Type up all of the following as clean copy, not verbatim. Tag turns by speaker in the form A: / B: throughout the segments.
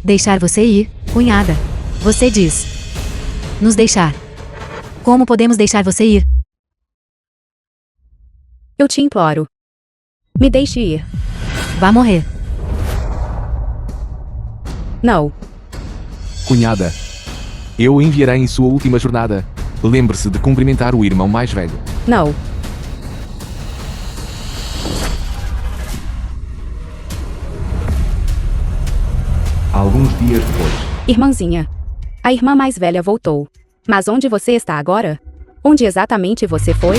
A: Deixar você ir, cunhada. Você diz. Nos deixar. Como podemos deixar você ir?
B: Eu te imploro. Me deixe ir.
A: Vá morrer.
B: Não.
C: Cunhada. Eu o enviarei em sua última jornada. Lembre-se de cumprimentar o irmão mais velho.
B: Não.
C: Alguns dias depois.
B: Irmãzinha. A irmã mais velha voltou. Mas onde você está agora? Onde exatamente você foi?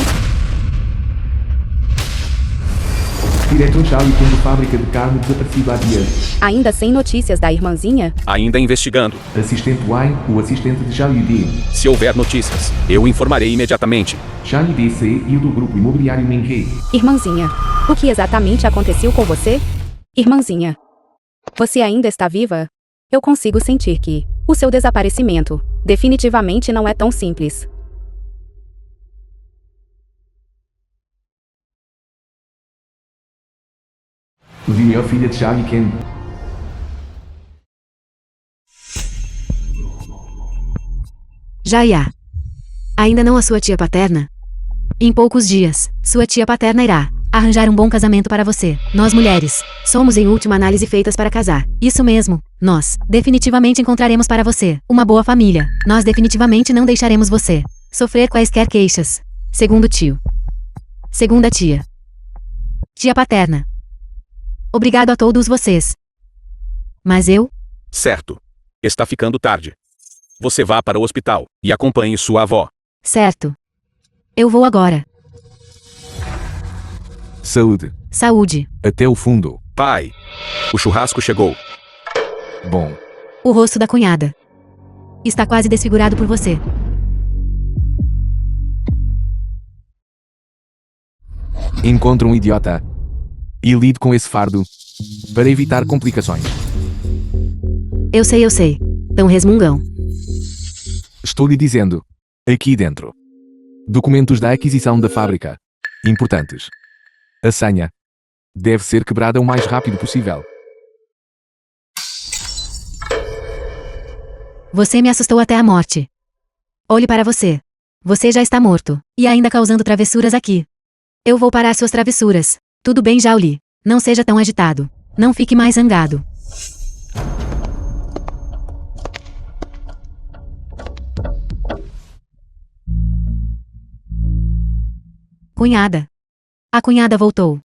C: Diretor Charlie tendo fábrica de carne desaparecido há dias.
B: Ainda sem notícias da irmãzinha?
D: Ainda investigando.
C: Assistente Wine, o assistente de Charlie D.
D: Se houver notícias, eu informarei imediatamente.
C: Charlie DC e o do grupo imobiliário Menkei.
B: Irmãzinha. O que exatamente aconteceu com você? Irmãzinha. Você ainda está viva? Eu consigo sentir que o seu desaparecimento definitivamente não é tão simples.
C: Vi minha filha de Charlie Ken.
A: Jaya. Ainda não a sua tia paterna? Em poucos dias, sua tia paterna irá arranjar um bom casamento para você. Nós mulheres, somos em última análise feitas para casar. Isso mesmo, nós definitivamente encontraremos para você uma boa família. Nós definitivamente não deixaremos você sofrer quaisquer queixas. Segundo tio. Segunda tia. Tia paterna. Obrigado a todos vocês. Mas eu?
D: Certo. Está ficando tarde. Você vá para o hospital e acompanhe sua avó.
A: Certo. Eu vou agora.
C: Saúde.
A: Saúde.
C: Até o fundo.
D: Pai, o churrasco chegou.
C: Bom.
A: O rosto da cunhada está quase desfigurado por você.
C: Encontro um idiota. E lido com esse fardo. Para evitar complicações.
A: Eu sei. Tão resmungão.
C: Estou lhe dizendo. Aqui dentro. Documentos da aquisição da fábrica. Importantes. A senha. Deve ser quebrada o mais rápido possível.
A: Você me assustou até a morte. Olhe para você. Você já está morto. E ainda causando travessuras aqui. Eu vou parar suas travessuras. Tudo bem, Jauli. Não seja tão agitado. Não fique mais zangado. Cunhada. A cunhada voltou.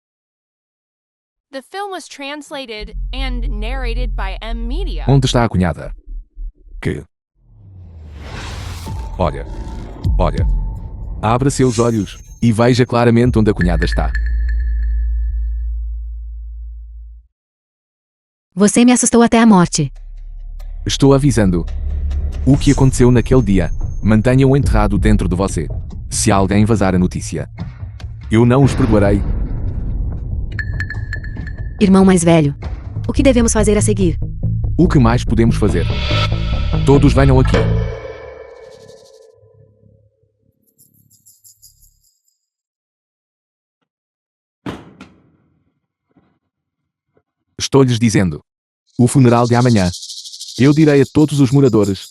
E: The film was translated and narrated by M Media.
C: Onde está a cunhada? Que? Olha. Abra seus olhos e veja claramente onde a cunhada está.
A: Você me assustou até a morte.
C: Estou avisando. O que aconteceu naquele dia, mantenha-o enterrado dentro de você. Se alguém vazar a notícia, eu não os perdoarei.
A: Irmão mais velho. O que devemos fazer a seguir?
C: O que mais podemos fazer? Todos venham aqui. Estou-lhes dizendo. O funeral de amanhã. Eu direi a todos os moradores.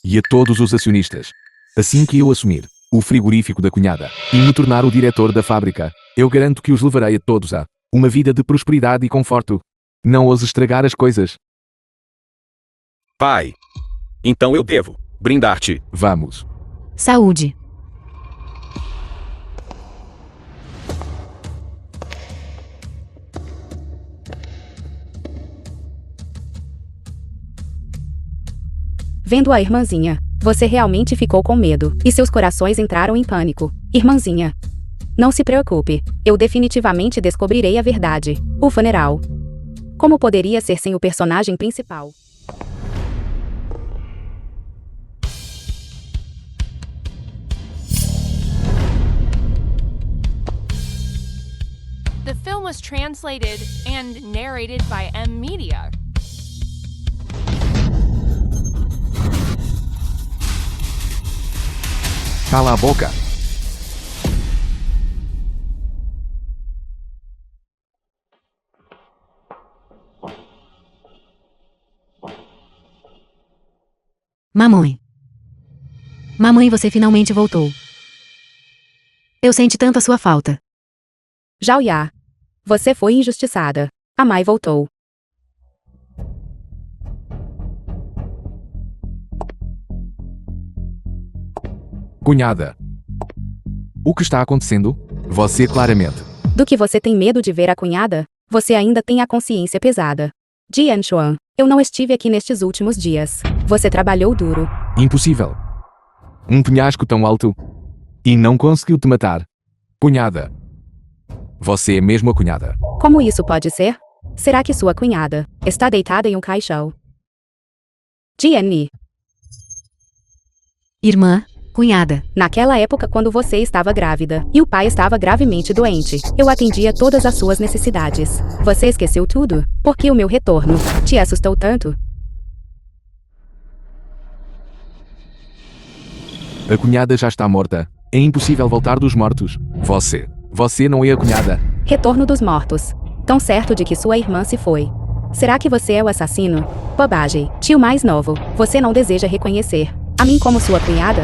C: E a todos os acionistas. Assim que eu assumir o frigorífico da cunhada e me tornar o diretor da fábrica, eu garanto que os levarei a todos a uma vida de prosperidade e conforto. Não os estragar as coisas.
D: Pai, então eu devo brindar-te.
C: Vamos.
A: Saúde.
B: Vendo a irmãzinha, você realmente ficou com medo, e seus corações entraram em pânico. Irmãzinha. Não se preocupe, eu definitivamente descobrirei a verdade. O funeral. Como poderia ser sem o personagem principal?
E: The film was translated and narrated by M Media.
C: Cala a boca.
A: Mamãe. Mamãe, você finalmente voltou. Eu senti tanto a sua falta.
B: Zhao Ya. Você foi injustiçada. A mãe voltou.
C: Cunhada. O que está acontecendo? Você claramente.
B: Do que você tem medo de ver a cunhada? Você ainda tem a consciência pesada. Jian Xuan, eu não estive aqui nestes últimos dias. Você trabalhou duro.
C: Impossível. Um penhasco tão alto. E não conseguiu te matar. Cunhada. Você é mesmo a cunhada.
B: Como isso pode ser? Será que sua cunhada está deitada em um caixão? Jian Ni,
A: Irmã, cunhada.
B: naquela época quando você estava grávida e o pai estava gravemente doente, eu atendia todas as suas necessidades. Você esqueceu tudo? Porque o meu retorno te assustou tanto?
C: A cunhada já está morta. É impossível voltar dos mortos. Você não é a cunhada.
B: Retorno dos mortos. Tão certo de que sua irmã se foi. Será que você é o assassino? Bobagem. Tio mais novo, você não deseja reconhecer a mim como sua cunhada?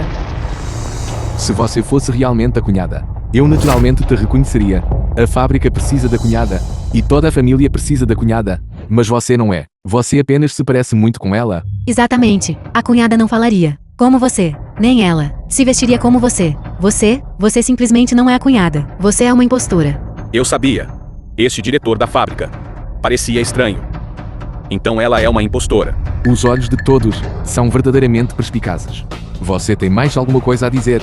C: Se você fosse realmente a cunhada, eu naturalmente te reconheceria. A fábrica precisa da cunhada. E toda a família precisa da cunhada. Mas você não é. Você apenas se parece muito com ela.
A: Exatamente. A cunhada não falaria como você, nem ela se vestiria como você. Você simplesmente não é a cunhada. Você é uma impostora.
D: Eu sabia. Este diretor da fábrica parecia estranho. Então ela é uma impostora.
C: Os olhos de todos são verdadeiramente perspicazes. Você tem mais alguma coisa a dizer?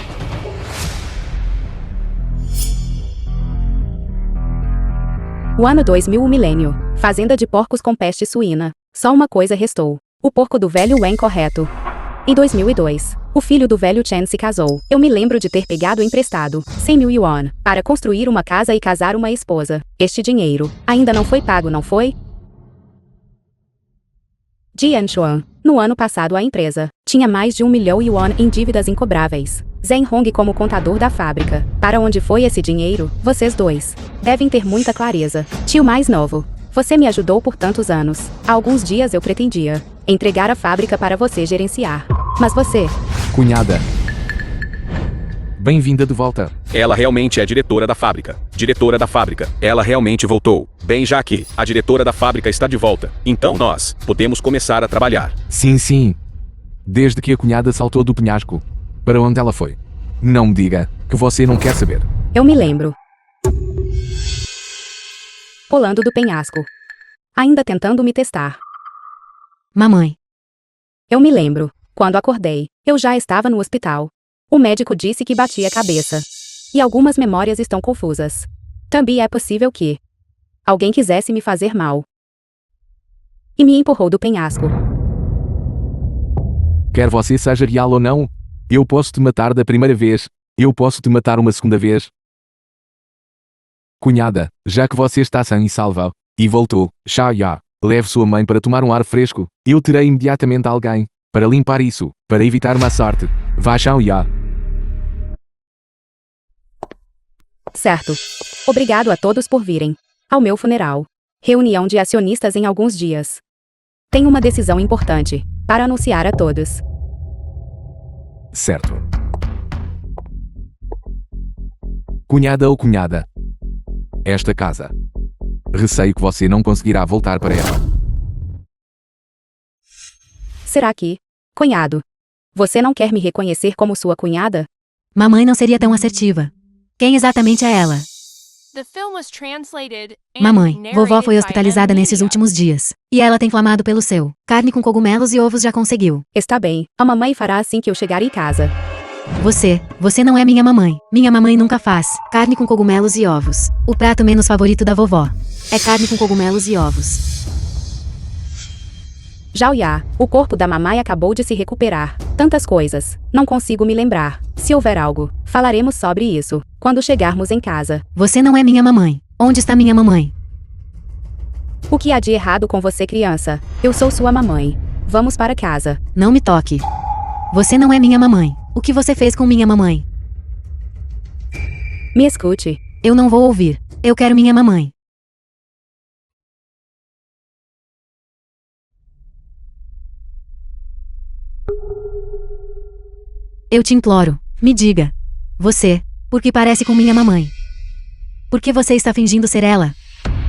B: O ano 2000, o milênio. Fazenda de porcos com peste suína. Só uma coisa restou. O porco do velho Wen correto. Em 2002, o filho do velho Chen se casou. Eu me lembro de ter pegado emprestado 100 mil yuan para construir uma casa e casar uma esposa. Este dinheiro ainda não foi pago, não foi? Jian Xuan. No ano passado a empresa tinha mais de 1 milhão yuan em dívidas incobráveis. Zheng Hong como contador da fábrica. Para onde foi esse dinheiro? Vocês dois devem ter muita clareza. Tio mais novo. Você me ajudou por tantos anos. Há alguns dias eu pretendia entregar a fábrica para você gerenciar. Mas você...
C: Cunhada. Bem-vinda de volta.
D: Ela realmente é diretora da fábrica. Diretora da fábrica. Ela realmente voltou. Bem, já que a diretora da fábrica está de volta, então nós podemos começar a trabalhar.
C: Sim. Desde que a cunhada saltou do penhasco. Para onde ela foi? Não me diga que você não quer saber.
B: Eu me lembro. Pulando do penhasco. Ainda tentando me testar.
A: Mamãe.
B: Eu me lembro. Quando acordei, eu já estava no hospital. O médico disse que bati a cabeça. E algumas memórias estão confusas. Também é possível que alguém quisesse me fazer mal. E me empurrou do penhasco.
C: Quer você seja real ou não, eu posso te matar da primeira vez. Eu posso te matar uma segunda vez. Cunhada, já que você está sã e salva, e voltou, Zhao Ya, leve sua mãe para tomar um ar fresco. Eu terei imediatamente alguém para limpar isso, para evitar má sorte. Vá, Zhao Ya.
B: Certo. Obrigado a todos por virem ao meu funeral. Reunião de acionistas em alguns dias. Tenho uma decisão importante para anunciar a todos.
C: Certo. Cunhada ou cunhada? Esta casa. Receio que você não conseguirá voltar para ela.
B: Será que, cunhado, você não quer me reconhecer como sua cunhada?
A: Mamãe não seria tão assertiva. Quem exatamente é ela?
E: The film was translated and
A: Mamãe, vovó
E: narrated
A: foi
E: by
A: hospitalizada
E: M.
A: nesses
E: Media.
A: últimos dias. E ela tem inflamado pelo seu. Carne com cogumelos e ovos já conseguiu.
B: Está bem, a mamãe fará assim que eu chegar em casa.
A: Você não é minha mamãe. Minha mamãe nunca faz carne com cogumelos e ovos. O prato menos favorito da vovó é carne com cogumelos e ovos.
B: Zhao Ya, o corpo da mamãe acabou de se recuperar. Tantas coisas, não consigo me lembrar. Se houver algo, falaremos sobre isso quando chegarmos em casa.
A: Você não é minha mamãe. Onde está minha mamãe?
B: O que há de errado com você, criança? Eu sou sua mamãe. Vamos para casa.
A: Não me toque. Você não é minha mamãe. O que você fez com minha mamãe?
B: Me escute.
A: Eu não vou ouvir. Eu quero minha mamãe. Eu te imploro, me diga. Você, por que parece com minha mamãe? Por que você está fingindo ser ela?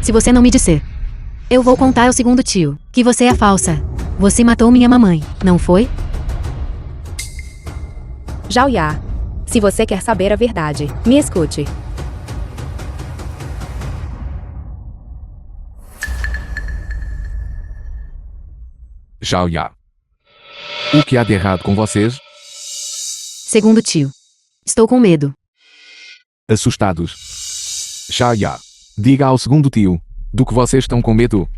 A: Se você não me disser, eu vou contar ao segundo tio que você é falsa. Você matou minha mamãe, não foi?
B: Zhao Ya. Se você quer saber a verdade, me escute.
C: Zhao Ya. O que há de errado com vocês?
A: Segundo tio. Estou com medo.
C: Assustados. Zhao Ya. Diga ao segundo tio. Do que vocês estão com medo?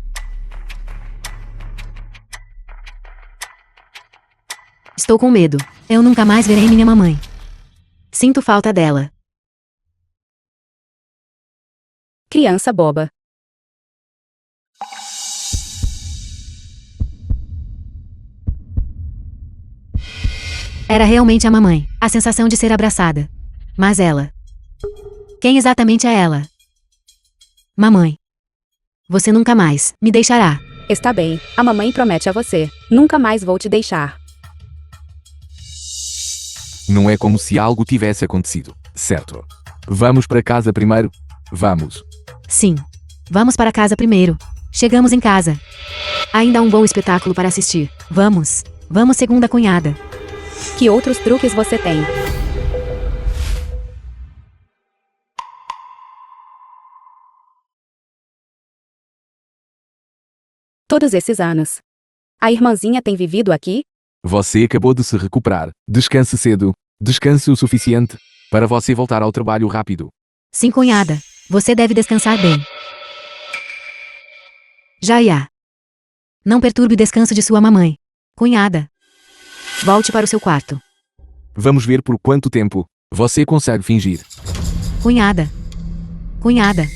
A: Estou com medo. Eu nunca mais verei minha mamãe. Sinto falta dela.
B: Criança boba.
A: Era realmente a mamãe, a sensação de ser abraçada. Mas ela. Quem exatamente é ela? Mamãe. Você nunca mais me deixará.
B: Está bem, a mamãe promete a você. Nunca mais vou te deixar.
C: Não é como se algo tivesse acontecido, certo? Vamos para casa primeiro? Vamos.
A: Sim. Vamos para casa primeiro. Chegamos em casa. Ainda há um bom espetáculo para assistir. Vamos. Vamos, segunda cunhada.
B: Que outros truques você tem? Todos esses anos. A irmãzinha tem vivido aqui?
C: Você acabou de se recuperar. Descanse cedo. Descanse o suficiente para você voltar ao trabalho rápido.
A: Sim, cunhada. Você deve descansar bem. Jaya. Não perturbe o descanso de sua mamãe. Cunhada. Volte para o seu quarto.
C: Vamos ver por quanto tempo você consegue fingir.
A: Cunhada. Cunhada.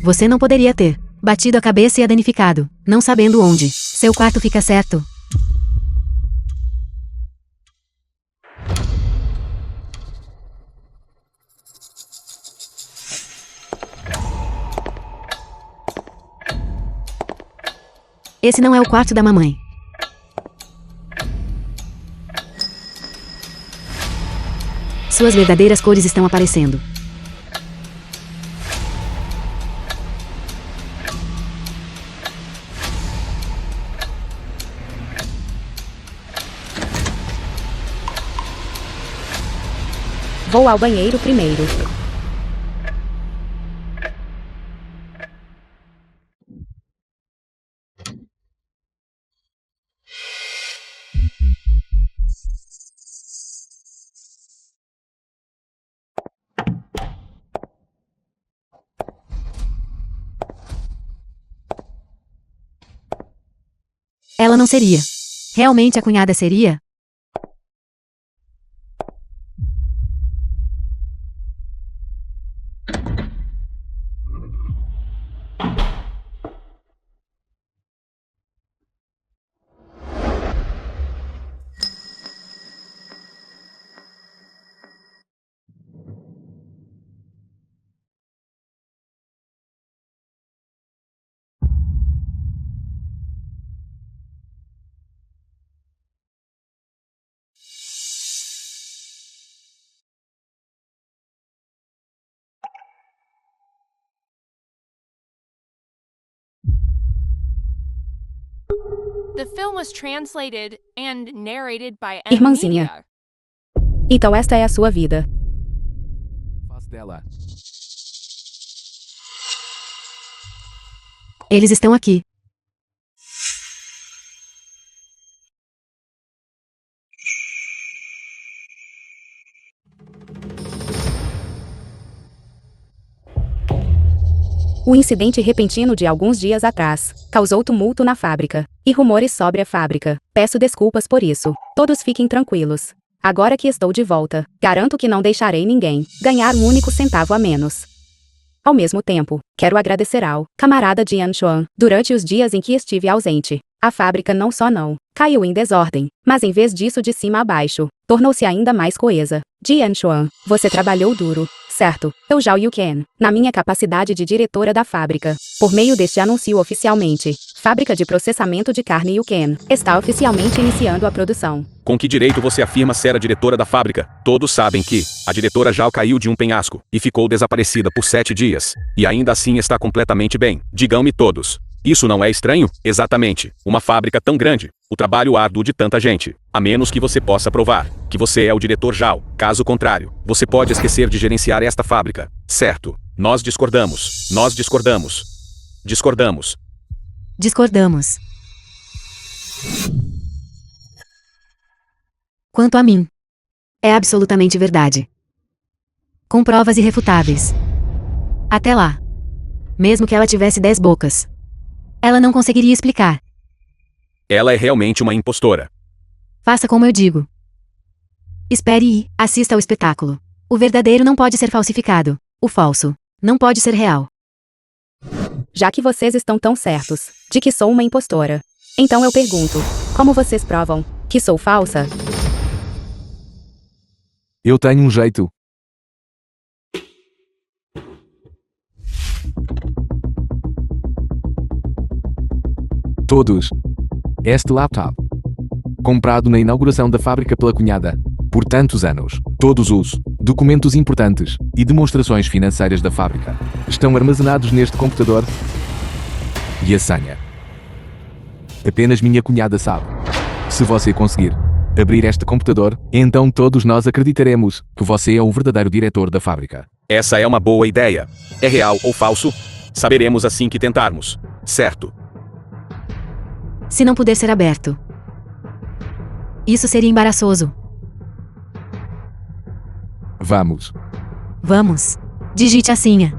A: Você não poderia ter batido a cabeça e a danificado, não sabendo onde seu quarto fica, certo? Esse não é o quarto da mamãe. Suas verdadeiras cores estão aparecendo.
B: Vou ao banheiro primeiro.
A: Ela não seria. Realmente a cunhada seria?
E: The film was translated and narrated by
B: Irmãzinha.
E: Media.
B: Então esta é a sua vida.
C: Faz dela.
A: Eles estão aqui.
B: O incidente repentino de alguns dias atrás causou tumulto na fábrica e rumores sobre a fábrica. Peço desculpas por isso. Todos fiquem tranquilos. Agora que estou de volta, garanto que não deixarei ninguém ganhar um único centavo a menos. Ao mesmo tempo, quero agradecer ao camarada Jian Xuan. Durante os dias em que estive ausente, a fábrica não só não caiu em desordem, mas em vez disso de cima a baixo, tornou-se ainda mais coesa. Jian Xuan, você trabalhou duro, Certo, eu Zhao Yuken, na minha capacidade de diretora da fábrica, por meio deste anúncio oficialmente, Fábrica de Processamento de Carne Yuken está oficialmente iniciando a produção.
D: Com que direito você afirma ser a diretora da fábrica? Todos sabem que a diretora Zhao caiu de um penhasco e ficou desaparecida por 7 dias. E ainda assim está completamente bem. Digam-me todos. Isso não é estranho? Exatamente. Uma fábrica tão grande. O trabalho árduo de tanta gente. A menos que você possa provar que você é o diretor Zhao. Caso contrário, você pode esquecer de gerenciar esta fábrica. Certo. Nós discordamos. Nós discordamos. Discordamos.
A: Discordamos. Quanto a mim, é absolutamente verdade. Com provas irrefutáveis. Até lá. Mesmo que ela tivesse 10 bocas, ela não conseguiria explicar.
D: Ela é realmente uma impostora.
A: Faça como eu digo. Espere e assista ao espetáculo. O verdadeiro não pode ser falsificado. O falso não pode ser real.
B: Já que vocês estão tão certos de que sou uma impostora, então eu pergunto, como vocês provam que sou falsa?
C: Eu tenho um jeito. Todos. Este laptop. Comprado na inauguração da fábrica pela cunhada. Por tantos anos. Todos os documentos importantes e demonstrações financeiras da fábrica estão armazenados neste computador. E a senha. Apenas minha cunhada sabe. Se você conseguir abrir este computador, então todos nós acreditaremos que você é o verdadeiro diretor da fábrica.
D: Essa é uma boa ideia. É real ou falso? Saberemos assim que tentarmos. Certo.
A: Se não puder ser aberto, isso seria embaraçoso.
C: Vamos.
A: Vamos. Digite a senha.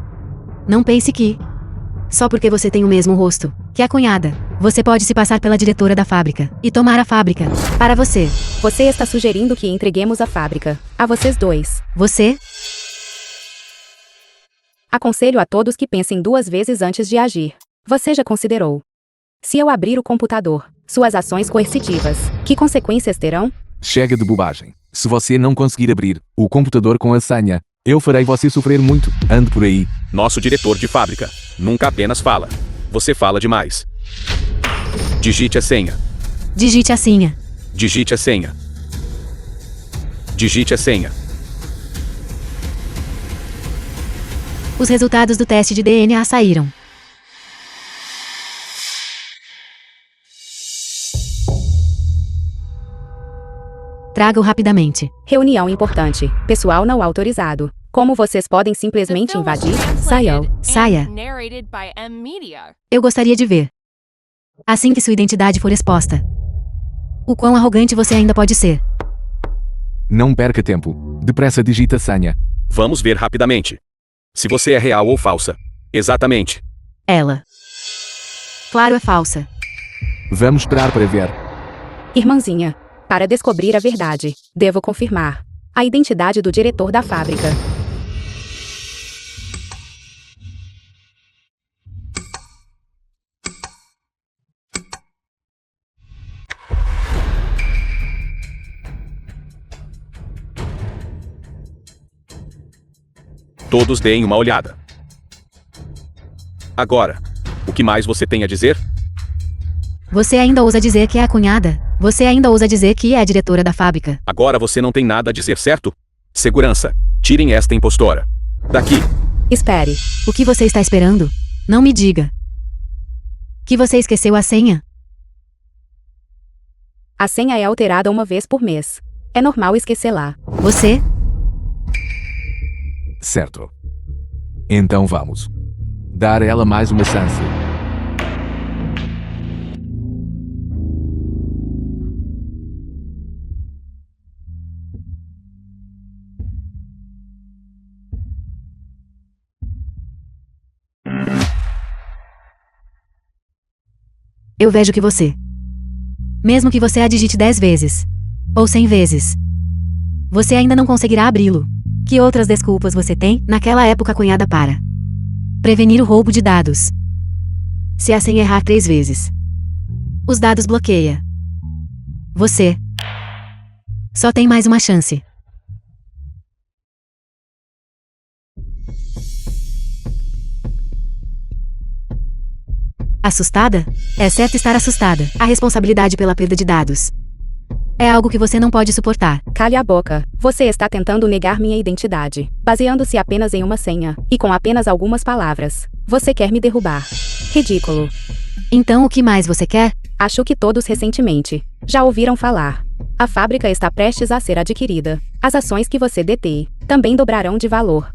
A: Não pense que, só porque você tem o mesmo rosto que a cunhada, você pode se passar pela diretora da fábrica e tomar a fábrica para você.
B: Você está sugerindo que entreguemos a fábrica a vocês dois.
A: Você?
B: Aconselho a todos que pensem 2 vezes antes de agir. Você já considerou? Se eu abrir o computador, suas ações coercitivas, que consequências terão?
C: Chega de bobagem. Se você não conseguir abrir o computador com a senha, eu farei você sofrer muito. Ande por aí.
D: Nosso diretor de fábrica nunca apenas fala. Você fala demais. Digite a senha.
A: Digite a senha.
D: Digite a senha. Digite a senha.
A: Os resultados do teste de DNA saíram. Traga-o rapidamente.
B: Reunião importante. Pessoal não autorizado. Como vocês podem
E: The
B: simplesmente
E: film was
B: invadir?
E: translated
B: Saiam.
E: and
A: Saia.
E: narrated by M Media.
A: Eu gostaria de ver. Assim que sua identidade for exposta. O quão arrogante você ainda pode ser.
C: Não perca tempo. Depressa digita a senha.
D: Vamos ver rapidamente. Se você é real ou falsa. Exatamente.
A: Ela. Claro, é falsa.
C: Vamos esperar para ver.
B: Irmãzinha. Para descobrir a verdade, devo confirmar a identidade do diretor da fábrica.
D: Todos deem uma olhada. Agora, o que mais você tem a dizer?
A: Você ainda ousa dizer que é a cunhada? Você ainda ousa dizer que é a diretora da fábrica?
D: Agora você não tem nada a dizer, certo? Segurança. Tirem esta impostora daqui.
B: Espere.
A: O que você está esperando? Não me diga. Que você esqueceu a senha?
B: A senha é alterada 1 vez por mês. É normal esquecê-la.
A: Você?
C: Certo. Então vamos dar a ela mais uma chance.
A: Eu vejo que você. Mesmo que você a digite 10 vezes. Ou 100 vezes. Você ainda não conseguirá abri-lo. Que outras desculpas você tem, naquela época cunhada para prevenir o roubo de dados? Se a senha errar 3 vezes, os dados bloqueia. Você só tem mais uma chance. Assustada? É certo estar assustada. A responsabilidade pela perda de dados é algo que você não pode suportar.
B: Cale a boca. Você está tentando negar minha identidade, baseando-se apenas em uma senha, e com apenas algumas palavras. Você quer me derrubar. Ridículo.
A: Então o que mais você quer?
B: Acho que todos recentemente já ouviram falar. A fábrica está prestes a ser adquirida. As ações que você detém também dobrarão de valor.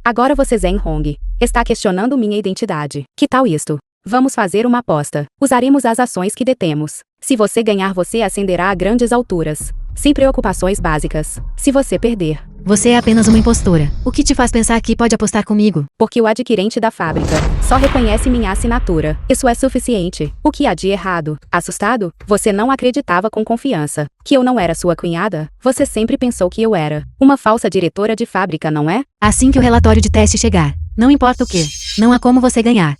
B: Agora você Zhen Hong está questionando minha identidade. Que tal isto? Vamos fazer uma aposta. Usaremos as ações que detemos. Se você ganhar, você ascenderá a grandes alturas. Sem preocupações básicas. Se você perder,
A: Você é apenas uma impostora. O que te faz pensar que pode apostar comigo?
B: porque o adquirente da fábrica só reconhece minha assinatura. Isso é suficiente. O que há de errado? Assustado? Você não acreditava com confiança que eu não era sua cunhada? Você sempre pensou que eu era uma falsa diretora de fábrica, não é?
A: Assim que o relatório de teste chegar, não importa o que, não há como você ganhar.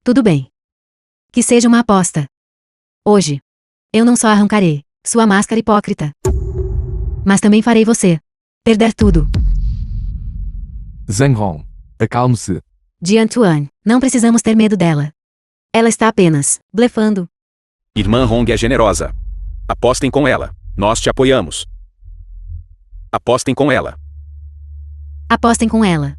A: Tudo bem. Que seja uma aposta. Hoje, eu não só arrancarei sua máscara hipócrita, mas também farei você perder tudo.
C: Zhang Hong, acalme-se.
A: Jiantuan, não precisamos ter medo dela. Ela está apenas blefando.
D: Irmã Hong é generosa. Apostem com ela. Nós te apoiamos. Apostem com ela.
A: Apostem com ela.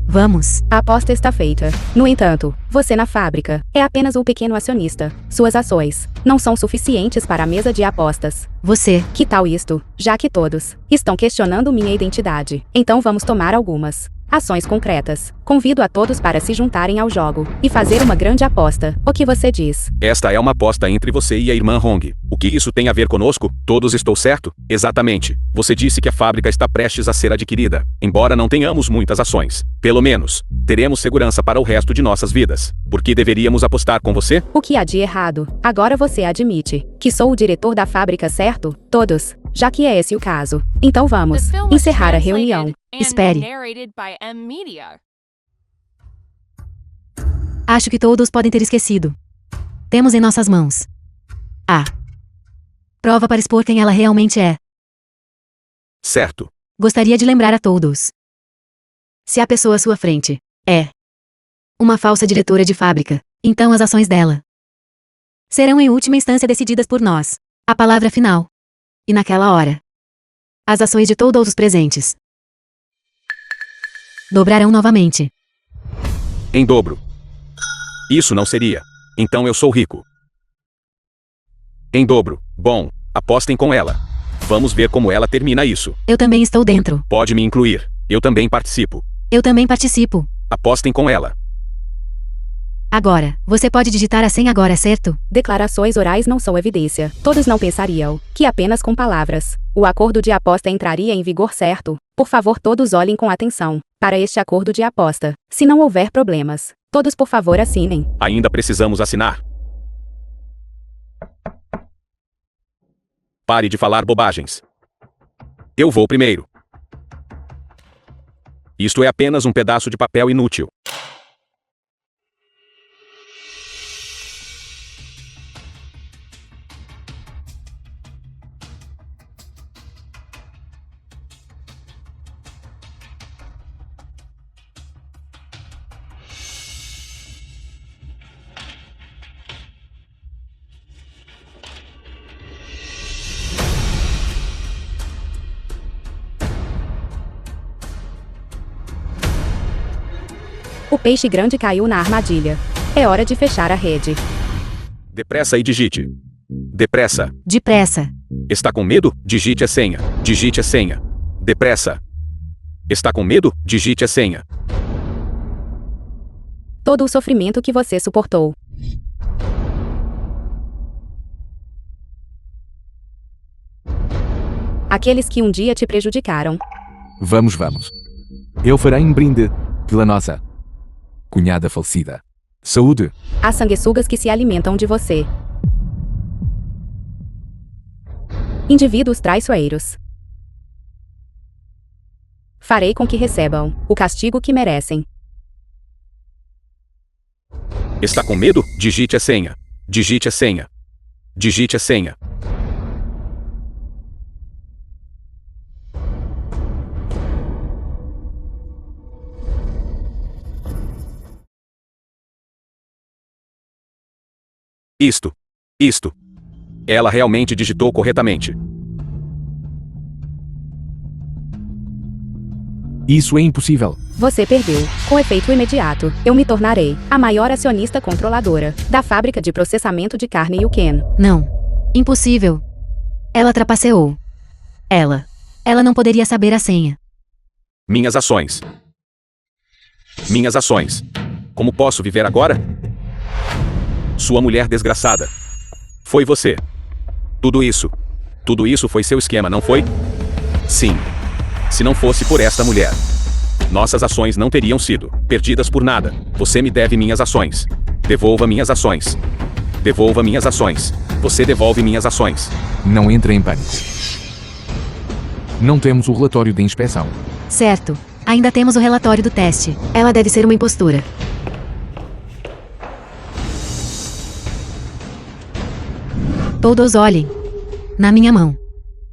A: Vamos.
B: A aposta está feita. No entanto, você na fábrica é apenas um pequeno acionista. Suas ações não são suficientes para a mesa de apostas.
A: Você.
B: Que tal isto? Já que todos estão questionando minha identidade, então vamos tomar algumas ações concretas. Convido a todos para se juntarem ao jogo e fazer uma grande aposta. O que você diz?
D: Esta é uma aposta entre você e a irmã Hong. O que isso tem a ver conosco? Todos estou certo? Exatamente. Você disse que a fábrica está prestes a ser adquirida. Embora não tenhamos muitas ações, pelo menos, teremos segurança para o resto de nossas vidas. Por que deveríamos apostar com você?
B: O que há de errado? Agora você admite que sou o diretor da fábrica, certo? Todos. Já que é esse o caso, então
E: The
B: vamos
E: film was
B: encerrar a reunião.
E: translated and
A: Espere.
E: narrated by M Media.
A: Acho que todos podem ter esquecido. Temos em nossas mãos a prova para expor quem ela realmente é.
D: Certo.
A: Gostaria de lembrar a todos. Se a pessoa à sua frente é uma falsa diretora de fábrica, então as ações dela serão em última instância decididas por nós. A palavra final. E naquela hora, as ações de todos os presentes dobrarão novamente.
D: Em dobro. Isso não seria. Então eu sou rico. Em dobro. Bom, apostem com ela. Vamos ver como ela termina isso.
A: Eu também estou dentro.
D: Pode me incluir. Eu também participo.
A: Eu também participo.
D: Apostem com ela.
A: Agora, você pode digitar a senha agora, certo?
B: Declarações orais não são evidência. Todos não pensariam que apenas com palavras o acordo de aposta entraria em vigor, certo? Por favor, todos olhem com atenção para este acordo de aposta. Se não houver problemas, todos por favor assinem.
D: Ainda precisamos assinar. Pare de falar bobagens. Eu vou primeiro. Isto é apenas um pedaço de papel inútil.
B: O peixe grande caiu na armadilha. É hora de fechar a rede.
D: Depressa e digite. Depressa.
A: Depressa.
D: Está com medo? Digite a senha. Digite a senha. Depressa. Está com medo? Digite a senha.
B: Todo o sofrimento que você suportou. Aqueles que um dia te prejudicaram.
C: Vamos, vamos. Eu farei um brinde pela nossa cunhada falecida. Saúde.
B: As sanguessugas que se alimentam de você. Indivíduos traiçoeiros. Farei com que recebam o castigo que merecem.
D: Está com medo? Digite a senha. Digite a senha. Digite a senha. Isto. Ela realmente digitou corretamente.
C: Isso é impossível.
B: Você perdeu. Com efeito imediato, eu me tornarei a maior acionista controladora da fábrica de processamento de carne Yuken.
A: Não. Impossível. Ela trapaceou. Ela não poderia saber a senha.
D: Minhas ações. Como posso viver agora? Sua mulher desgraçada. Foi você. Tudo isso foi seu esquema, não foi? Sim. Se não fosse por esta mulher, nossas ações não teriam sido perdidas por nada. Você me deve minhas ações. Devolva minhas ações. Você devolve minhas ações.
C: Não entre em pânico. Não temos o relatório de inspeção.
A: Certo. Ainda temos o relatório do teste. Ela deve ser uma impostura. Todos olhem. Na minha mão.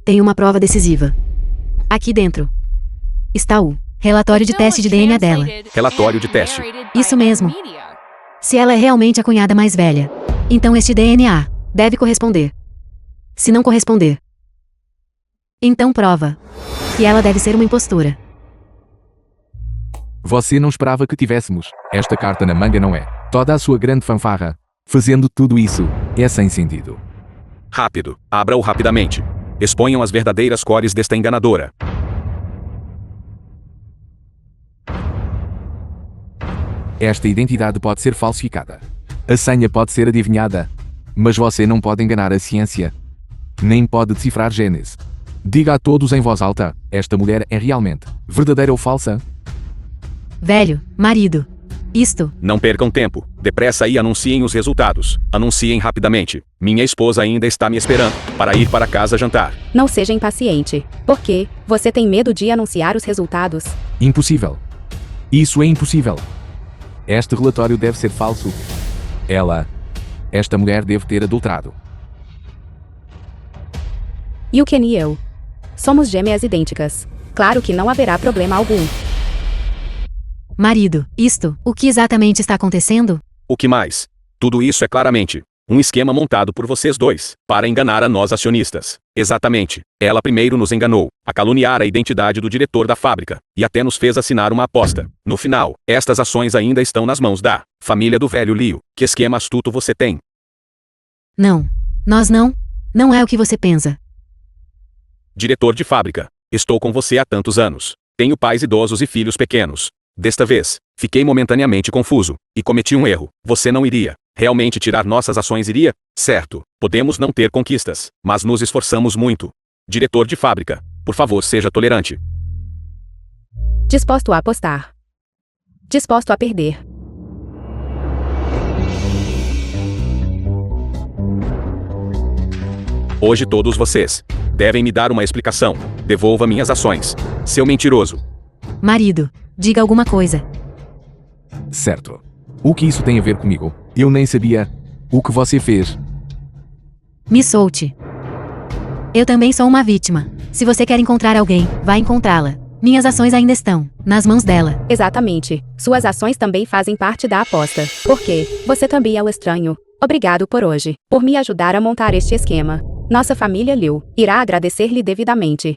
A: Tem uma prova decisiva. Aqui dentro está o relatório de teste de DNA dela.
D: Relatório de teste.
A: Isso mesmo. Se ela é realmente a cunhada mais velha, então este DNA deve corresponder. Se não corresponder, então prova que ela deve ser uma impostura.
C: Você não esperava que tivéssemos esta carta na manga, não é? Toda a sua grande fanfarra, fazendo tudo isso, é sem sentido.
D: Rápido. Abra-o rapidamente. Exponham as verdadeiras cores desta enganadora.
C: Esta identidade pode ser falsificada. A senha pode ser adivinhada. Mas você não pode enganar a ciência. Nem pode decifrar genes. Diga a todos em voz alta, esta mulher é realmente verdadeira ou falsa?
A: Velho, marido. Isto.
D: Não percam tempo. Depressa e anunciem os resultados. Anunciem rapidamente. Minha esposa ainda está me esperando para ir para casa jantar.
B: Não seja impaciente. Por quê? Você tem medo de anunciar os resultados?
C: Impossível. Isso é impossível. Este relatório deve ser falso. Esta mulher deve ter adulterado.
B: Yuken e eu somos gêmeas idênticas. Claro que não haverá problema algum.
A: Marido, isto. O que exatamente está acontecendo?
D: O que mais? Tudo isso é claramente um esquema montado por vocês dois, para enganar a nós acionistas. Exatamente. Ela primeiro nos enganou, a caluniar a identidade do diretor da fábrica, e até nos fez assinar uma aposta. No final, estas ações ainda estão nas mãos da família do velho Liu. Que esquema astuto você tem?
A: Não. Nós não. Não é o que você pensa.
D: Diretor de fábrica. Estou com você há tantos anos. Tenho pais idosos e filhos pequenos. Desta vez, fiquei momentaneamente confuso, e cometi um erro. Você não iria realmente tirar nossas ações, iria? Certo, podemos não ter conquistas, mas nos esforçamos muito. Diretor de fábrica, por favor, seja tolerante.
B: Disposto a apostar. Disposto a perder.
D: Hoje todos vocês devem me dar uma explicação. Devolva minhas ações. Seu mentiroso.
A: Marido, diga alguma coisa.
C: Certo. O que isso tem a ver comigo? Eu nem sabia o que você fez.
A: Me solte. Eu também sou uma vítima. Se você quer encontrar alguém, vá encontrá-la. Minhas ações ainda estão nas mãos dela.
B: Exatamente. Suas ações também fazem parte da aposta. Porque você também é o estranho. Obrigado por hoje, por me ajudar a montar este esquema. Nossa família Liu irá agradecer-lhe devidamente.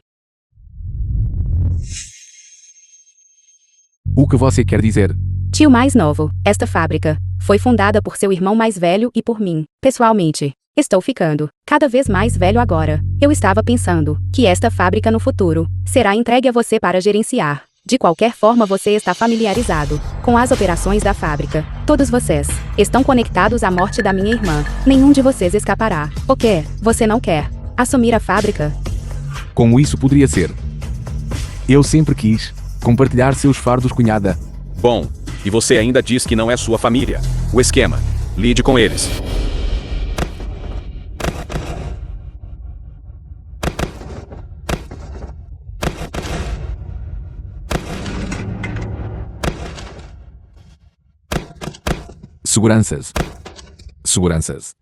C: O que você quer dizer?
B: Tio mais novo, esta fábrica foi fundada por seu irmão mais velho e por mim, pessoalmente. Estou ficando cada vez mais velho agora. Eu estava pensando que esta fábrica no futuro será entregue a você para gerenciar. De qualquer forma, você está familiarizado com as operações da fábrica. Todos vocês estão conectados à morte da minha irmã. Nenhum de vocês escapará. O que? Você não quer assumir a fábrica?
C: Como isso poderia ser? Eu sempre quis compartilhar seus fardos, cunhada.
D: Bom, e você ainda diz que não é sua família. O esquema. Lide com eles.
C: Seguranças.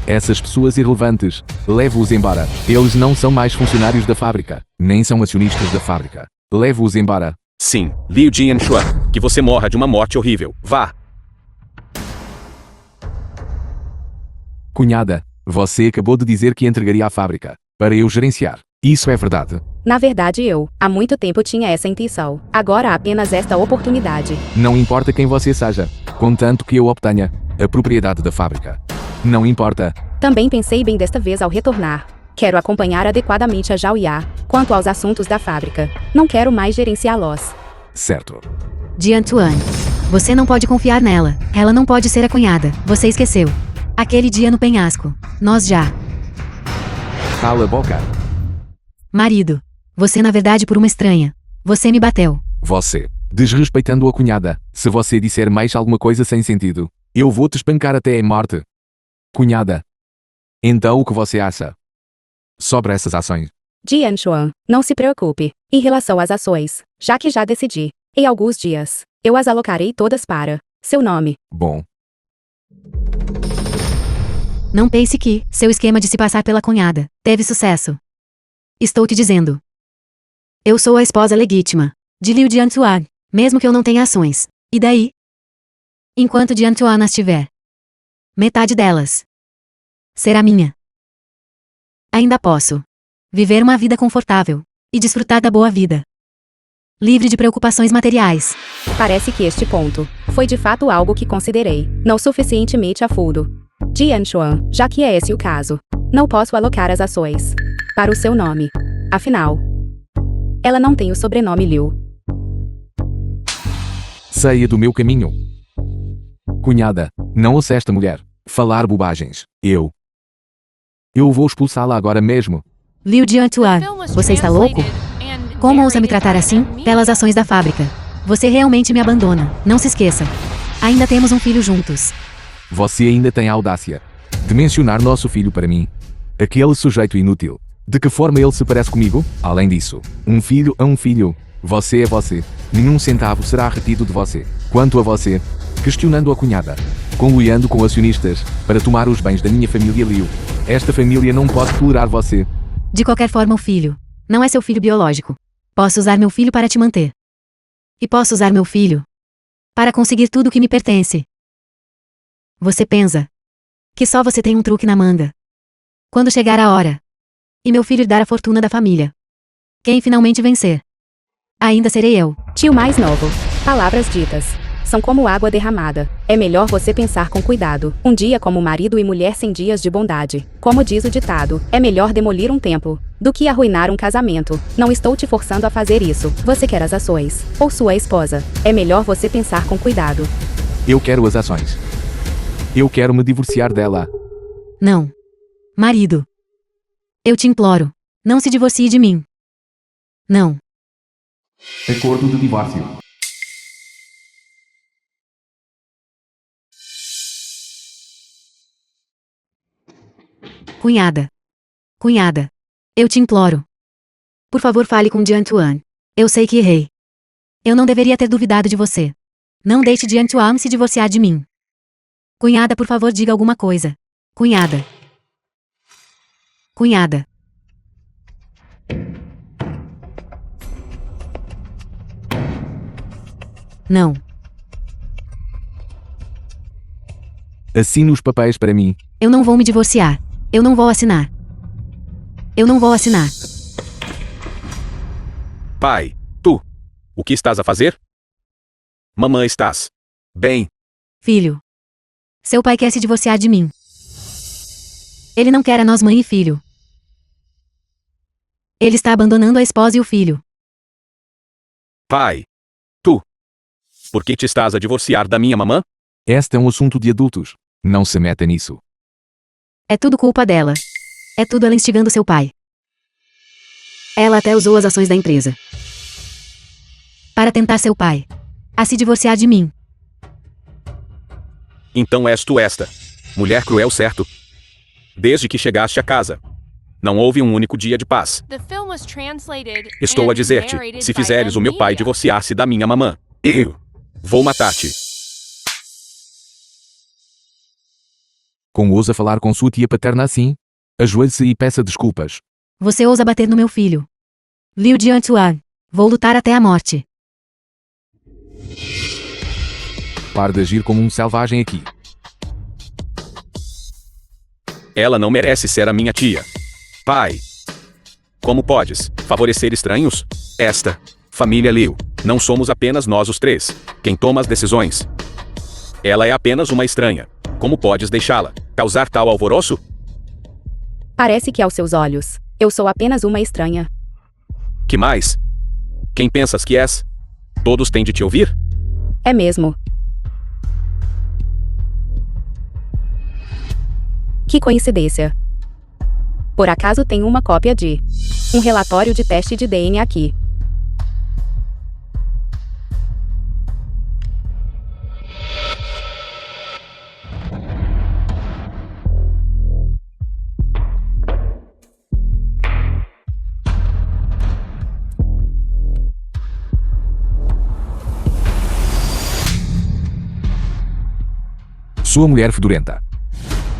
C: Essas pessoas irrelevantes, leve-os embora. Eles não são mais funcionários da fábrica, nem são acionistas da fábrica. Leve-os embora.
D: Sim, Liu Jianxuan, que você morra de uma morte horrível. Vá.
C: Cunhada, você acabou de dizer que entregaria a fábrica para eu gerenciar. Isso é verdade?
B: Na verdade eu, há muito tempo tinha essa intenção. Agora há apenas esta oportunidade.
C: Não importa quem você seja, contanto que eu obtenha a propriedade da fábrica. Não importa.
B: Também pensei bem desta vez ao retornar. Quero acompanhar adequadamente a Zhao Ya quanto aos assuntos da fábrica. Não quero mais gerenciá-los.
C: Certo.
A: Jiantuan. Você não pode confiar nela. Ela não pode ser a cunhada. Você esqueceu. Aquele dia no penhasco. Nós já.
C: Cala a boca.
A: Marido. Você na verdade por uma estranha. Você me bateu.
C: Você. Desrespeitando a cunhada. Se você disser mais alguma coisa sem sentido, eu vou te espancar até a morte. Cunhada. Então o que você acha sobre essas ações?
B: Jianchuan, não se preocupe. Em relação às ações, já que já decidi, em alguns dias, eu as alocarei todas para seu nome.
C: Bom.
A: Não pense que seu esquema de se passar pela cunhada teve sucesso. Estou te dizendo. Eu sou a esposa legítima de Liu Jiantuan, mesmo que eu não tenha ações. E daí? Enquanto Jiantuan as tiver, metade delas será minha. Ainda posso viver uma vida confortável e desfrutar da boa vida, livre de preocupações materiais.
B: Parece que este ponto foi de fato algo que considerei não suficientemente a fundo. Jianchuan, já que é esse o caso, não posso alocar as ações para o seu nome. Afinal, ela não tem o sobrenome Liu.
C: Saia do meu caminho. Cunhada, não ouça esta mulher falar bobagens. Eu vou expulsá-la agora mesmo.
A: Liu Jiantuan, você está louco? Como ousa me tratar assim, pelas ações da fábrica? Você realmente me abandona. Não se esqueça. Ainda temos um filho juntos.
C: Você ainda tem a audácia de mencionar nosso filho para mim. Aquele sujeito inútil. De que forma ele se parece comigo? Além disso, um filho é um filho. Você é você. Nenhum centavo será retido de você. Quanto a você, questionando a cunhada, conluiando com acionistas para tomar os bens da minha família Liu. Esta família não pode tolerar você.
A: De qualquer forma, o filho não é seu filho biológico. Posso usar meu filho para te manter. E posso usar meu filho para conseguir tudo o que me pertence. Você pensa que só você tem um truque na manga. Quando chegar a hora e meu filho herdar a fortuna da família, quem finalmente vencer, ainda serei eu.
B: Tio mais novo. Palavras ditas são como água derramada. É melhor você pensar com cuidado. Um dia como marido e mulher 100 dias de bondade. Como diz o ditado, é melhor demolir um templo do que arruinar um casamento. Não estou te forçando a fazer isso. Você quer as ações ou sua esposa? É melhor você pensar com cuidado.
C: Eu quero as ações. Eu quero me divorciar dela.
A: Não. Marido. Eu te imploro. Não se divorcie de mim. Não.
C: Acordo de divórcio.
A: Cunhada. Cunhada. Eu te imploro. Por favor, fale com Jiantuan. Eu sei que errei. Eu não deveria ter duvidado de você. Não deixe Jiantuan se divorciar de mim. Cunhada, por favor, diga alguma coisa. Cunhada. Cunhada. Não.
C: Assine os papéis para mim.
A: Eu não vou me divorciar. Eu não vou assinar. Eu não vou assinar.
D: Pai, tu. O que estás a fazer? Mamãe, estás bem?
A: Filho. Seu pai quer se divorciar de mim. Ele não quer a nós mãe e filho. Ele está abandonando a esposa e o filho.
D: Pai, tu. Por que te estás a divorciar da minha mamã?
C: Este é um assunto de adultos. Não se meta nisso.
A: É tudo culpa dela. É tudo ela instigando seu pai. Ela até usou as ações da empresa para tentar seu pai a se divorciar de mim.
D: Então és tu esta mulher cruel, certo? Desde que chegaste a casa, não houve um único dia de paz. Estou a dizer-te, se fizeres o meu pai divorciar-se da minha mamã, eu vou matar-te.
C: Como ousa falar com sua tia paterna assim? Ajoelhe-se e peça desculpas.
A: Você ousa bater no meu filho. Liu Jiantuan. Vou lutar até a morte.
C: Pare de agir como um selvagem aqui.
D: Ela não merece ser a minha tia. Pai. Como podes favorecer estranhos? Esta família Liu. Não somos apenas nós os três quem toma as decisões. Ela é apenas uma estranha. Como podes deixá-la causar tal alvoroço?
B: Parece que aos seus olhos, eu sou apenas uma estranha.
D: Que mais? Quem pensas que és? Todos têm de te ouvir?
B: É mesmo. Que coincidência. Por acaso tem uma cópia de um relatório de teste de DNA aqui.
C: Sua mulher fedorenta.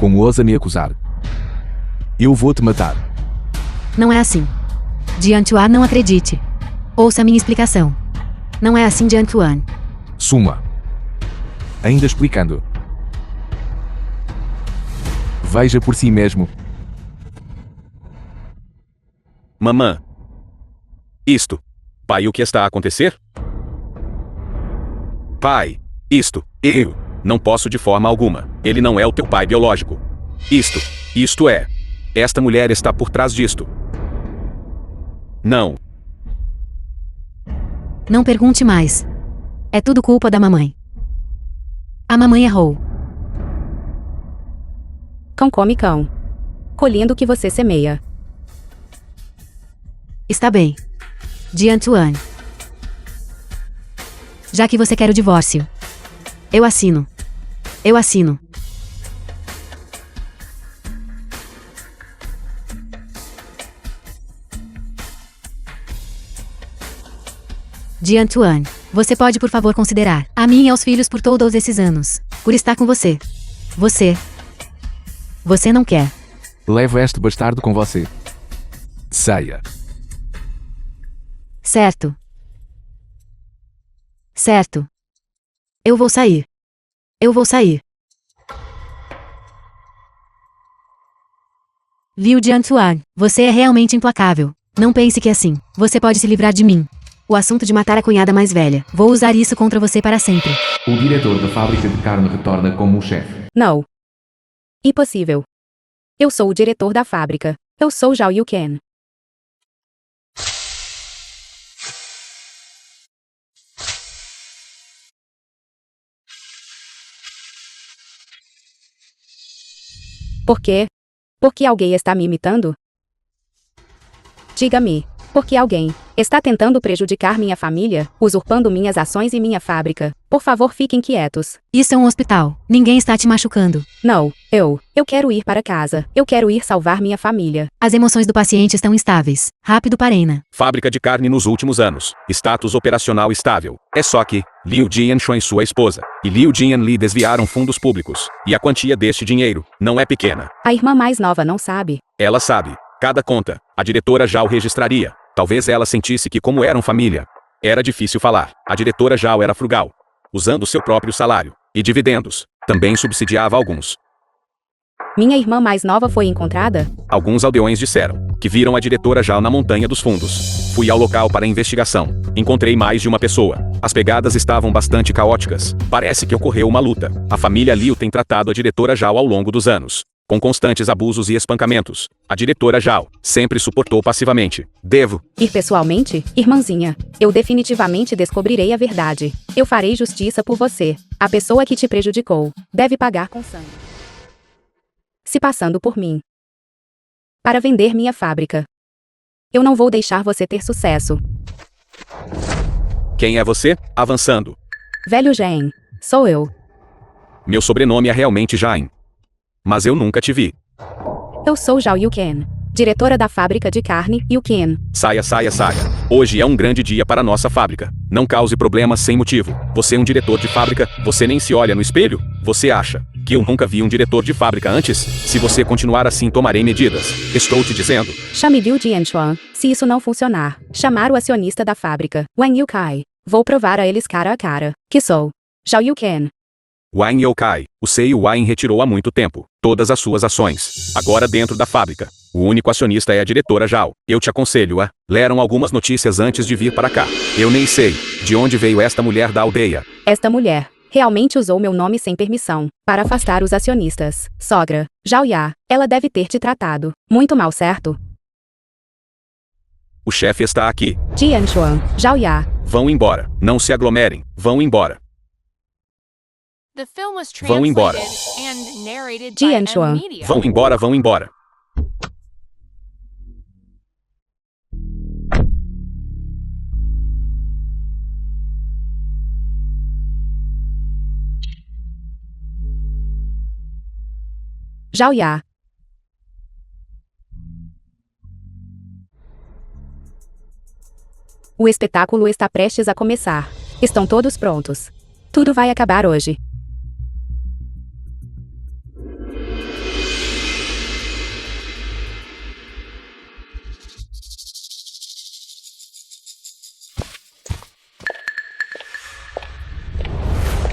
C: Como ousa me acusar? Eu vou te matar.
A: Não é assim. Diantuan, não acredite. Ouça a minha explicação. Não é assim, Diantuan.
C: Suma. Ainda explicando. Veja por si mesmo.
D: Mamã. Isto. Pai, o que está a acontecer? Pai. Isto. Eu. Não posso de forma alguma. Ele não é o teu pai biológico. Isto é. Esta mulher está por trás disto. Não.
A: Não pergunte mais. É tudo culpa da mamãe. A mamãe errou.
B: Cão come cão. Colhendo o que você semeia.
A: Está bem. Diantuan. Já que você quer o divórcio. Eu assino. Eu assino. Diantuan, você pode por favor considerar a mim e aos filhos por todos esses anos. Por estar com você. Você não quer.
C: Leva este bastardo com você. Saia.
A: Certo. Certo. Eu vou sair. Eu vou sair. Liu Diantuan, você é realmente implacável. Não pense que assim, você pode se livrar de mim. O assunto de matar a cunhada mais velha. Vou usar isso contra você para sempre.
C: O diretor da fábrica de carne retorna como o chefe.
B: Não. Impossível. Eu sou o diretor da fábrica. Eu sou Zhao Yuken. Por quê? Por que alguém está me imitando? Diga-me, por que alguém está tentando prejudicar minha família, usurpando minhas ações e minha fábrica? Por favor, fiquem quietos.
A: Isso é um hospital. Ninguém está te machucando.
B: Não, eu quero ir para casa. Eu quero ir salvar minha família.
A: As emoções do paciente estão instáveis. Rápido, Parena.
D: Fábrica de carne nos últimos anos. Status operacional estável. É só que Liu Jianshuan e sua esposa e Liu Jianli desviaram fundos públicos. E a quantia deste dinheiro não é pequena.
B: A irmã mais nova não sabe.
D: Ela sabe. Cada conta, a diretora já o registraria. Talvez ela sentisse que, como eram família, era difícil falar. A diretora Zhao era frugal, usando seu próprio salário e dividendos. Também subsidiava alguns.
B: Minha irmã mais nova foi encontrada?
D: Alguns aldeões disseram que viram a diretora Zhao na Montanha dos Fundos. Fui ao local para a investigação. Encontrei mais de uma pessoa. As pegadas estavam bastante caóticas. Parece que ocorreu uma luta. A família Liu tem tratado a diretora Zhao ao longo dos anos, com constantes abusos e espancamentos. A diretora Zhao sempre suportou passivamente. Devo
B: ir pessoalmente? Irmãzinha, eu definitivamente descobrirei a verdade. Eu farei justiça por você. A pessoa que te prejudicou deve pagar com sangue. Se passando por mim. Para vender minha fábrica. Eu não vou deixar você ter sucesso.
D: Quem é você? Avançando.
B: Velho Jean, sou eu.
D: Meu sobrenome é realmente Jain. Mas eu nunca te vi.
B: Eu sou Zhao Yuken, diretora da fábrica de carne Yuken.
D: Saia, saia, saia. Hoje é um grande dia para nossa fábrica. Não cause problemas sem motivo. Você é um diretor de fábrica, você nem se olha no espelho? Você acha que eu nunca vi um diretor de fábrica antes? Se você continuar assim, tomarei medidas. Estou te dizendo.
B: Chame Liu Jianchuan. Se isso não funcionar, chamar o acionista da fábrica, Wang Yukai. Vou provar a eles cara a cara que sou Zhao Yuken.
D: Wayne Yokai, o Sei Wayne retirou há muito tempo todas as suas ações. Agora dentro da fábrica. O único acionista é a diretora Zhao. Eu te aconselho a leram algumas notícias antes de vir para cá. Eu nem sei de onde veio esta mulher da aldeia.
B: Esta mulher realmente usou meu nome sem permissão para afastar os acionistas. Sogra, Zhao Ya, ela deve ter te tratado muito mal, certo?
D: O chefe está aqui.
B: Jianchuan, Zhao Ya.
D: Vão embora. Não se aglomerem. Vão embora.
E: The film was
D: Vão embora.
E: translated and narrated by
B: Jianchuan.
E: M-Media.
D: Vão embora, vão embora.
B: Zhao Ya. O espetáculo está prestes a começar. Estão todos prontos. Tudo vai acabar hoje.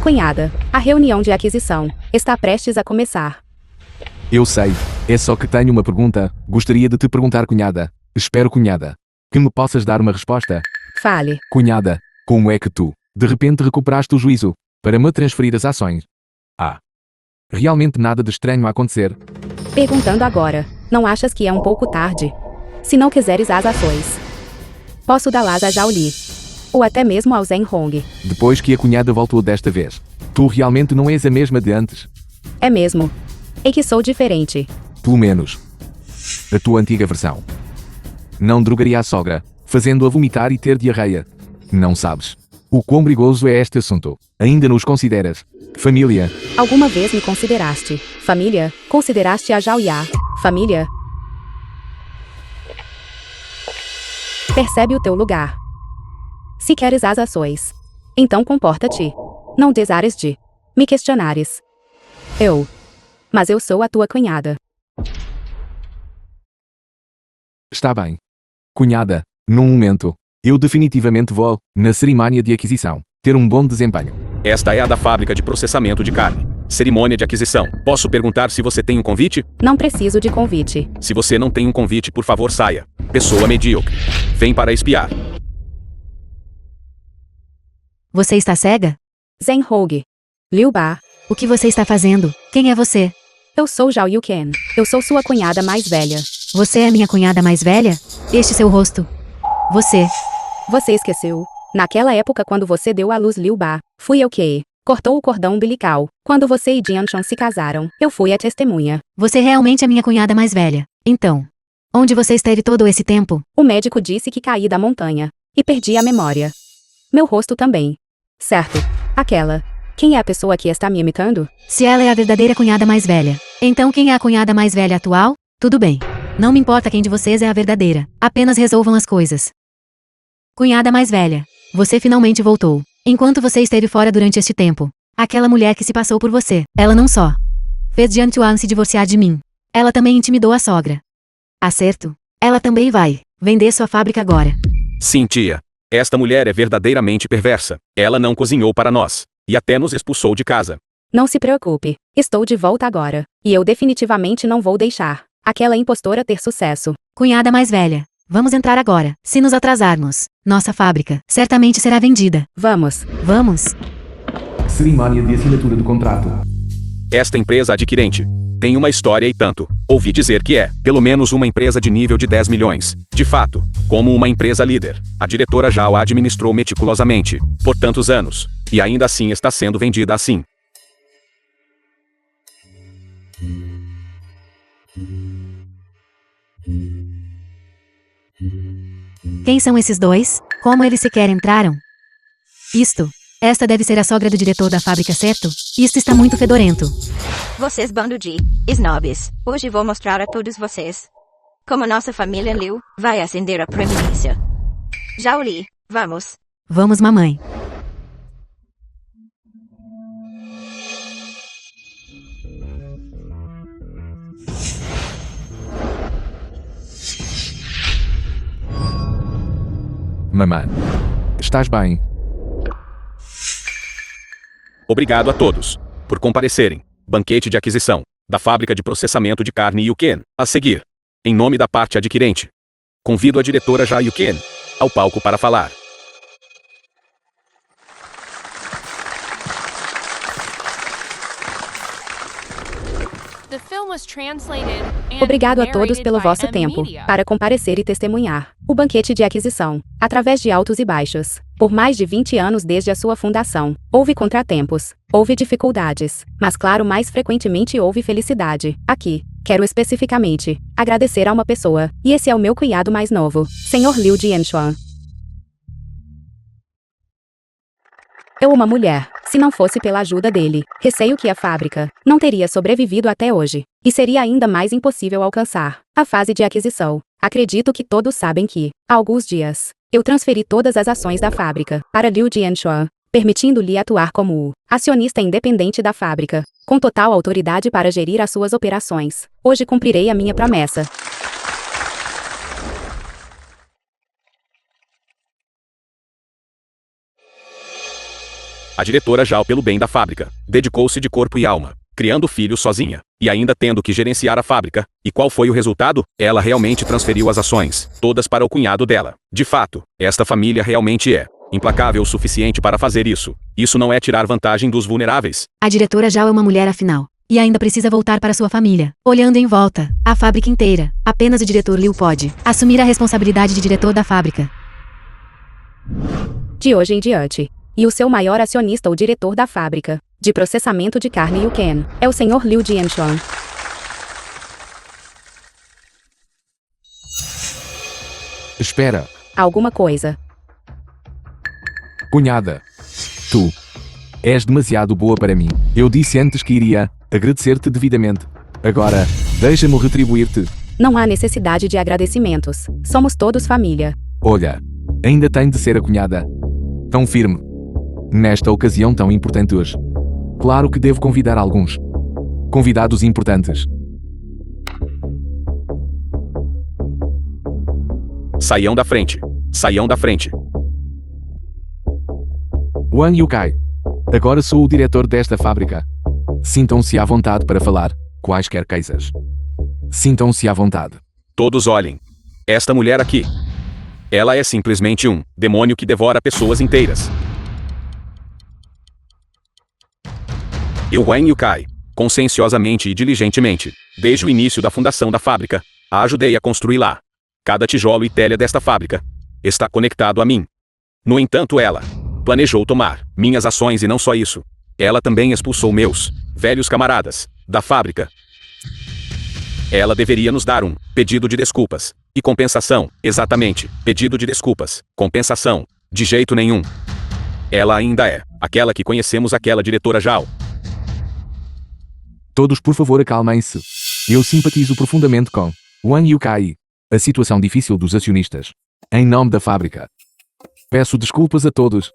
B: Cunhada, a reunião de aquisição está prestes a começar.
C: Eu sei. É só que tenho uma pergunta. Gostaria de te perguntar, cunhada. Espero, cunhada, que me possas dar uma resposta.
B: Fale.
C: Cunhada, como é que tu, de repente, recuperaste o juízo para me transferir as ações? Realmente nada de estranho a acontecer.
B: Perguntando agora, não achas que é um pouco tarde? Se não quiseres as ações, posso dá-las a Zhao Li. Ou até mesmo ao Zhen Hong.
C: Depois que a cunhada voltou desta vez, tu realmente não és a mesma de antes.
B: É mesmo. É que sou diferente.
C: Pelo menos a tua antiga versão. Não drogaria a sogra, fazendo-a vomitar e ter diarreia. Não sabes o quão perigoso é este assunto. Ainda nos consideras família.
B: Alguma vez me consideraste família? Consideraste a Zhao Ya família? Percebe o teu lugar. Se queres as ações, então comporta-te. Não desares de me questionares. Mas eu sou a tua cunhada.
C: Está bem. Cunhada, num momento, eu definitivamente vou, na cerimônia de aquisição, ter um bom desempenho.
D: Esta é a da fábrica de processamento de carne. Cerimônia de aquisição. Posso perguntar se você tem um convite?
B: Não preciso de convite.
D: Se você não tem um convite, por favor, saia. Pessoa medíocre. Vem para espiar.
A: Você está cega?
B: Zhen Hong. Liu Ba.
A: O que você está fazendo? Quem é você?
B: Eu sou Zhao Yuken. Eu sou sua cunhada mais velha.
A: Você é minha cunhada mais velha? Este seu rosto. Você
B: esqueceu? Naquela época quando você deu à luz Liu Ba, fui eu que cortou o cordão umbilical. Quando você e Jianshan se casaram, eu fui a testemunha.
A: Você realmente é minha cunhada mais velha. Então, onde você esteve todo esse tempo?
B: O médico disse que caí da montanha e perdi a memória. Meu rosto também. Certo. Aquela. Quem é a pessoa que está me imitando?
A: Se ela é a verdadeira cunhada mais velha, então quem é a cunhada mais velha atual? Tudo bem. Não me importa quem de vocês é a verdadeira. Apenas resolvam as coisas. Cunhada mais velha, você finalmente voltou. Enquanto você esteve fora durante este tempo, aquela mulher que se passou por você, ela não só fez Jianchuan se divorciar de mim, ela também intimidou a sogra. Acerto? Ela também vai vender sua fábrica agora.
D: Sim, tia. Esta mulher é verdadeiramente perversa. Ela não cozinhou para nós. E até nos expulsou de casa.
B: Não se preocupe. Estou de volta agora. E eu definitivamente não vou deixar aquela impostora ter sucesso.
A: Cunhada mais velha, vamos entrar agora. Se nos atrasarmos, nossa fábrica certamente será vendida.
B: Vamos.
C: Cerimônia de assinatura do contrato.
D: Esta empresa adquirente tem uma história e tanto. Ouvi dizer que é, pelo menos, uma empresa de nível de 10 milhões. De fato, como uma empresa líder, a diretora Zhao a administrou meticulosamente, por tantos anos, e ainda assim está sendo vendida assim.
A: Quem são esses dois? Como eles sequer entraram? Esta deve ser a sogra do diretor da fábrica, certo? Isto está muito fedorento.
F: Vocês bando de snobs. Hoje vou mostrar a todos vocês como nossa família Liu vai ascender a preeminência. Zhao Li, vamos.
A: Vamos, mamãe.
C: Mamãe, estás bem?
D: Obrigado a todos por comparecerem. Banquete de aquisição da fábrica de processamento de carne Yuken. A seguir, em nome da parte adquirente, convido a diretora Ja Yuken ao palco para falar.
E: The film was translated and
B: Obrigado a todos
E: narrated
B: pelo
E: by
B: vosso
E: M
B: tempo
E: Media.
B: para comparecer e testemunhar o banquete de aquisição, através de altos e baixos. Por mais de 20 anos desde a sua fundação, houve contratempos, houve dificuldades, mas claro, mais frequentemente houve felicidade. Aqui, quero especificamente agradecer a uma pessoa, e esse é o meu cunhado mais novo, Sr. Liu Jianxuan. Uma mulher, se não fosse pela ajuda dele, receio que a fábrica não teria sobrevivido até hoje, e seria ainda mais impossível alcançar a fase de aquisição. Acredito que todos sabem que, há alguns dias, eu transferi todas as ações da fábrica para Liu Jianxuan, permitindo-lhe atuar como o acionista independente da fábrica, com total autoridade para gerir as suas operações. Hoje cumprirei a minha promessa.
D: A diretora Zhao, pelo bem da fábrica, dedicou-se de corpo e alma, criando filhos sozinha, e ainda tendo que gerenciar a fábrica. E qual foi o resultado? Ela realmente transferiu as ações, todas para o cunhado dela. De fato, esta família realmente é implacável o suficiente para fazer isso. Isso não é tirar vantagem dos vulneráveis.
A: A diretora já é uma mulher afinal. E ainda precisa voltar para sua família. Olhando em volta, a fábrica inteira, apenas o diretor Liu pode assumir a responsabilidade de diretor da fábrica.
B: De hoje em diante. E o seu maior acionista, o diretor da fábrica de processamento de carne Yuken, é o Sr. Liu Jianxuan.
C: Espera,
B: Alguma coisa.
C: cunhada. Tu és demasiado boa para mim. Eu disse antes que iria agradecer-te devidamente. Agora, deixa-me retribuir-te.
B: Não há necessidade de agradecimentos. Somos todos família.
C: Olha, ainda tem de ser a cunhada. Tão firme. Nesta ocasião tão importante hoje. Claro que devo convidar alguns convidados importantes.
D: Saiam da frente. Saiam da frente.
C: Wang Yukai. Agora sou o diretor desta fábrica. Sintam-se à vontade para falar quaisquer coisas. Sintam-se à vontade.
D: Todos olhem. Esta mulher aqui. Ela é simplesmente um demônio que devora pessoas inteiras. Eu, Wang Yukai, conscienciosamente e diligentemente, desde o início da fundação da fábrica, a ajudei a construí-la. Cada tijolo e telha desta fábrica está conectado a mim. No entanto, ela planejou tomar minhas ações e não só isso. Ela também expulsou meus velhos camaradas da fábrica. Ela deveria nos dar um pedido de desculpas e compensação. Exatamente, pedido de desculpas, compensação. De jeito nenhum. Ela ainda é aquela que conhecemos, aquela diretora Zhao.
C: Todos, por favor, acalmem-se. Eu simpatizo profundamente com Wang Yukai. A situação difícil dos acionistas. Em nome da fábrica. Peço desculpas a todos.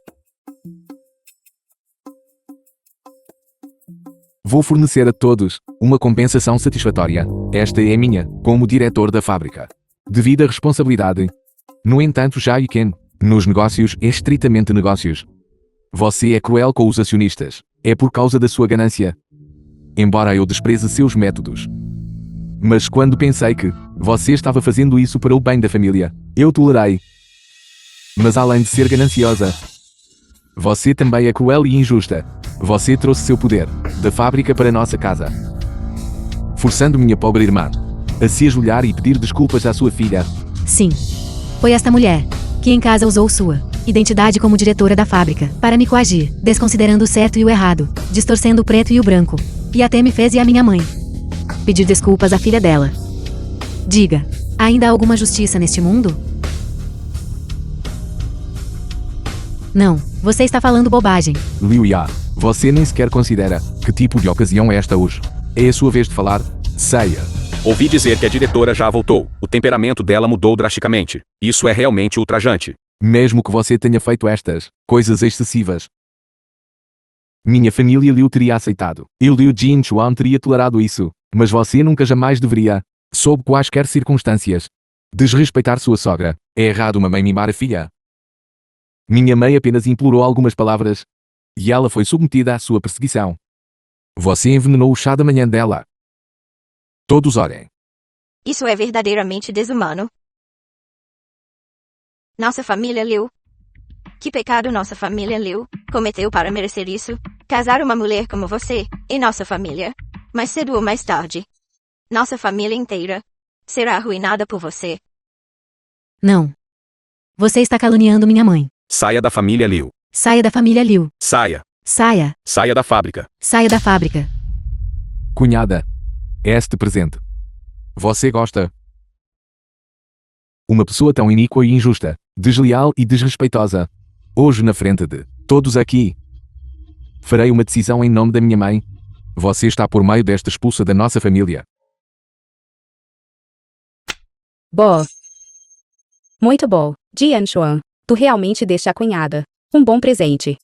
C: Vou fornecer a todos uma compensação satisfatória. Esta é minha, como diretor da fábrica. Devido à responsabilidade. No entanto, Ja Yuken, nos negócios é estritamente negócios. Você é cruel com os acionistas. É por causa da sua ganância. Embora eu despreze seus métodos. Mas quando pensei que você estava fazendo isso para o bem da família, eu tolerei. Mas além de ser gananciosa, você também é cruel e injusta. Você trouxe seu poder da fábrica para nossa casa, forçando minha pobre irmã a se ajoelhar e pedir desculpas à sua filha.
A: Sim. Foi esta mulher que em casa usou sua identidade como diretora da fábrica para me coagir, desconsiderando o certo e o errado, distorcendo o preto e o branco. E até me fez e a minha mãe pedir desculpas à filha dela. Diga, ainda há alguma justiça neste mundo? Não, você está falando bobagem.
C: Liu Ya, você nem sequer considera que tipo de ocasião é esta hoje. É a sua vez de falar. Saia.
D: Ouvi dizer que a diretora já voltou. O temperamento dela mudou drasticamente. Isso é realmente ultrajante.
C: Mesmo que você tenha feito estas coisas excessivas, minha família Liu teria aceitado. E Liu Jianxuan teria tolerado isso. Mas você nunca jamais deveria, sob quaisquer circunstâncias, desrespeitar sua sogra. É errado uma mãe mimar a filha. Minha mãe apenas implorou algumas palavras. E ela foi submetida à sua perseguição. Você envenenou o chá da manhã dela. Todos orem.
F: Isso é verdadeiramente desumano. Nossa família Liu. Que pecado nossa família Liu cometeu para merecer isso? Casar uma mulher como você, em nossa família. Mais cedo ou mais tarde. Nossa família inteira será arruinada por você.
A: Não. Você está caluniando minha mãe.
D: Saia da família Liu.
A: Saia da família Liu.
D: Saia.
A: Saia.
D: Saia da fábrica.
A: Saia da fábrica.
C: Cunhada. Este presente. Você gosta? Uma pessoa tão iníqua e injusta, desleal e desrespeitosa. Hoje na frente de todos aqui. Farei uma decisão em nome da minha mãe. Você está por meio desta expulsa da nossa família.
B: Bo. Muito bom, Jian Xuan. Tu realmente deste a cunhada um bom presente.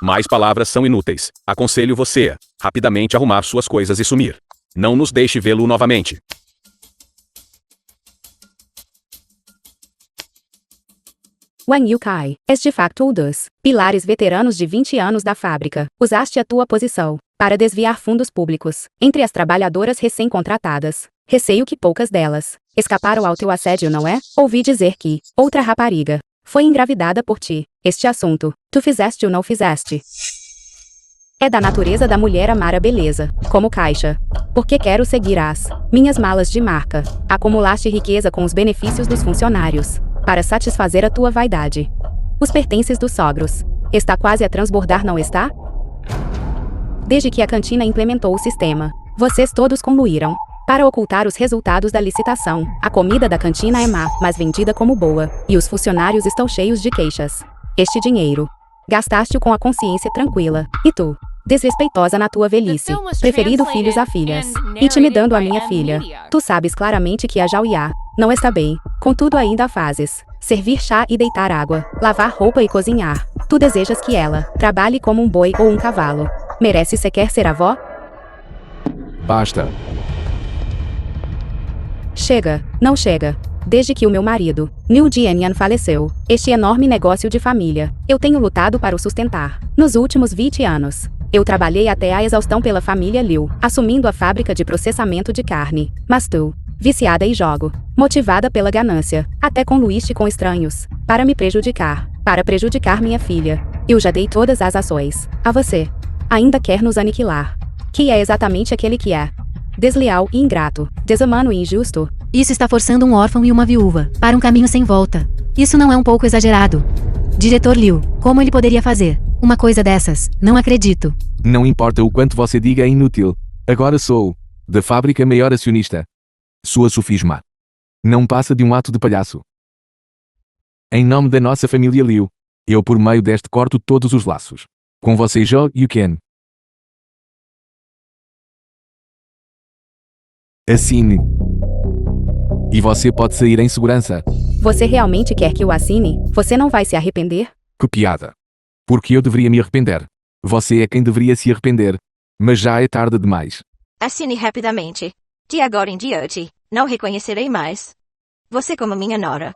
D: Mais palavras são inúteis. Aconselho você a rapidamente arrumar suas coisas e sumir. Não nos deixe vê-lo novamente.
B: Wang Yukai, és de facto um dos pilares veteranos de 20 anos da fábrica. Usaste a tua posição para desviar fundos públicos entre as trabalhadoras recém-contratadas. Receio que poucas delas escaparam ao teu assédio, não é? Ouvi dizer que outra rapariga foi engravidada por ti. Este assunto, tu fizeste ou não fizeste? É da natureza da mulher amar a beleza, como caixa. Porque quero seguir as minhas malas de marca. Acumulaste riqueza com os benefícios dos funcionários para satisfazer a tua vaidade. Os pertences dos sogros. Está quase a transbordar, não está? Desde que a cantina implementou o sistema, vocês todos concluíram. Para ocultar os resultados da licitação, a comida da cantina é má, mas vendida como boa, e os funcionários estão cheios de queixas. Este dinheiro gastaste-o com a consciência tranquila. E tu, desrespeitosa na tua velhice, preferido filhos a filhas, intimidando a minha filha. Tu sabes claramente que a Zhaoya não está bem, contudo ainda a fazes servir chá e deitar água, lavar roupa e cozinhar. Tu desejas que ela trabalhe como um boi ou um cavalo. Merece sequer ser avó?
C: Basta.
B: Chega, não chega. Desde que o meu marido, Liu Jianyan, faleceu, este enorme negócio de família, eu tenho lutado para o sustentar. Nos últimos 20 anos, eu trabalhei até a exaustão pela família Liu, assumindo a fábrica de processamento de carne. Mas tu, viciada em jogo, motivada pela ganância, até concluíste com estranhos, para me prejudicar, para prejudicar minha filha. Eu já dei todas as ações a você. Ainda quer nos aniquilar. Que é exatamente aquele que é desleal e ingrato, desumano e injusto.
A: Isso está forçando um órfão e uma viúva para um caminho sem volta. Isso não é um pouco exagerado? Diretor Liu, como ele poderia fazer uma coisa dessas? Não acredito.
C: Não importa o quanto você diga, é inútil. Agora sou da fábrica maior acionista. Sua sofisma não passa de um ato de palhaço. Em nome da nossa família Liu, eu por meio deste corto todos os laços. Com você, Zhou Yuken. Assine. E você pode sair em segurança.
B: Você realmente quer que eu assine? Você não vai se arrepender?
C: Que piada. Porque eu deveria me arrepender. Você é quem deveria se arrepender. Mas já é tarde demais.
F: Assine rapidamente. De agora em diante, não reconhecerei mais você como minha nora.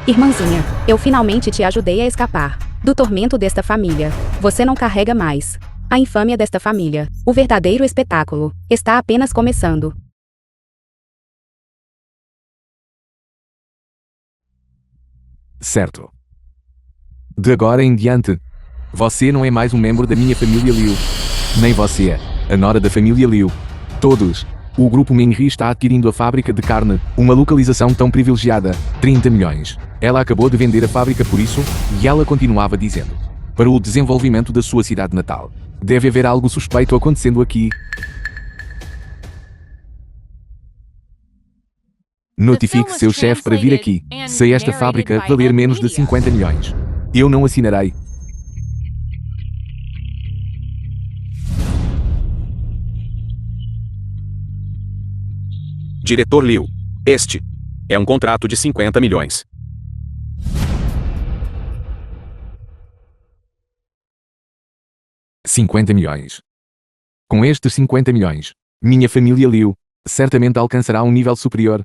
B: Irmãzinha, eu finalmente te ajudei a escapar do tormento desta família. Você não carrega mais a infâmia desta família. O verdadeiro espetáculo está apenas começando.
C: Certo. De agora em diante, você não é mais um membro da minha família Liu. Nem você é a nora da família Liu. Todos. O grupo Menri está adquirindo a fábrica de carne, uma localização tão privilegiada, 30 milhões. Ela acabou de vender a fábrica por isso, e ela continuava dizendo, para o desenvolvimento da sua cidade natal. Deve haver algo suspeito acontecendo aqui. Notifique seu chefe para vir aqui, se esta fábrica valer menos de 50 milhões. Eu não assinarei.
D: Diretor Liu. Este é um contrato de 50 milhões.
C: $50 milhões. Com estes 50 milhões, minha família Liu certamente alcançará um nível superior.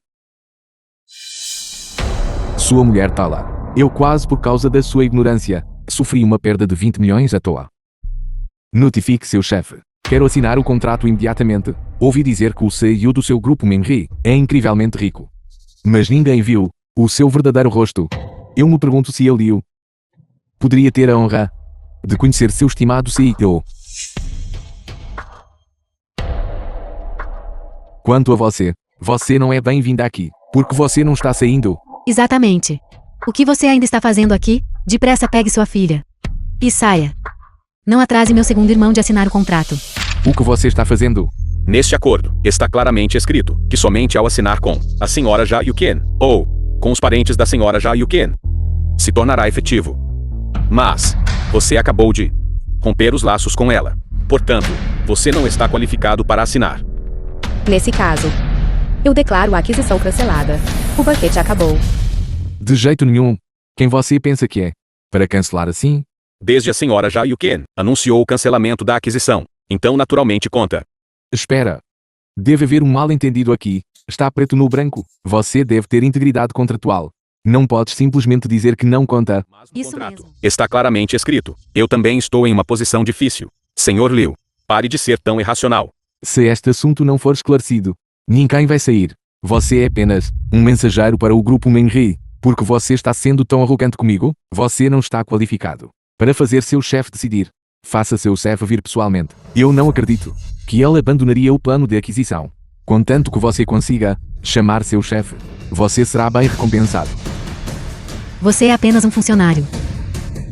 C: Sua mulher tá lá. Eu quase por causa da sua ignorância, sofri uma perda de 20 milhões à toa. Notifique seu chefe. Quero assinar o contrato imediatamente. Ouvi dizer que o CEO do seu grupo Menri é incrivelmente rico. Mas ninguém viu o seu verdadeiro rosto. Eu me pergunto se ele Liu poderia ter a honra de conhecer seu estimado CEO. Quanto a você, você não é bem-vinda aqui, porque você não está saindo.
A: Exatamente. O que você ainda está fazendo aqui? Depressa pegue sua filha. E saia. Não atrase meu segundo irmão de assinar o contrato.
C: O que você está fazendo?
D: Neste acordo, está claramente escrito que somente ao assinar com a senhora Ja Yuken, ou com os parentes da senhora Ja Yuken, se tornará efetivo. Mas você acabou de romper os laços com ela. Portanto, você não está qualificado para assinar.
B: Nesse caso, eu declaro a aquisição cancelada. O banquete acabou.
C: De jeito nenhum. Quem você pensa que é? Para cancelar assim?
D: Desde a senhora Ja Yuken anunciou o cancelamento da aquisição, então naturalmente conta.
C: Espera. Deve haver um mal-entendido aqui. Está preto no branco. Você deve ter integridade contratual. Não podes simplesmente dizer que não conta.
D: Mas no
A: Isso
D: contrato
A: mesmo.
D: está claramente escrito. Eu também estou em uma posição difícil. Senhor Liu, pare de ser tão irracional.
C: Se este assunto não for esclarecido, ninguém vai sair. Você é apenas um mensageiro para o grupo Menri. Porque você está sendo tão arrogante comigo, você não está qualificado para fazer seu chefe decidir. Faça seu chefe vir pessoalmente. Eu não acredito que ele abandonaria o plano de aquisição. Contanto que você consiga chamar seu chefe, você será bem recompensado.
A: Você é apenas um funcionário.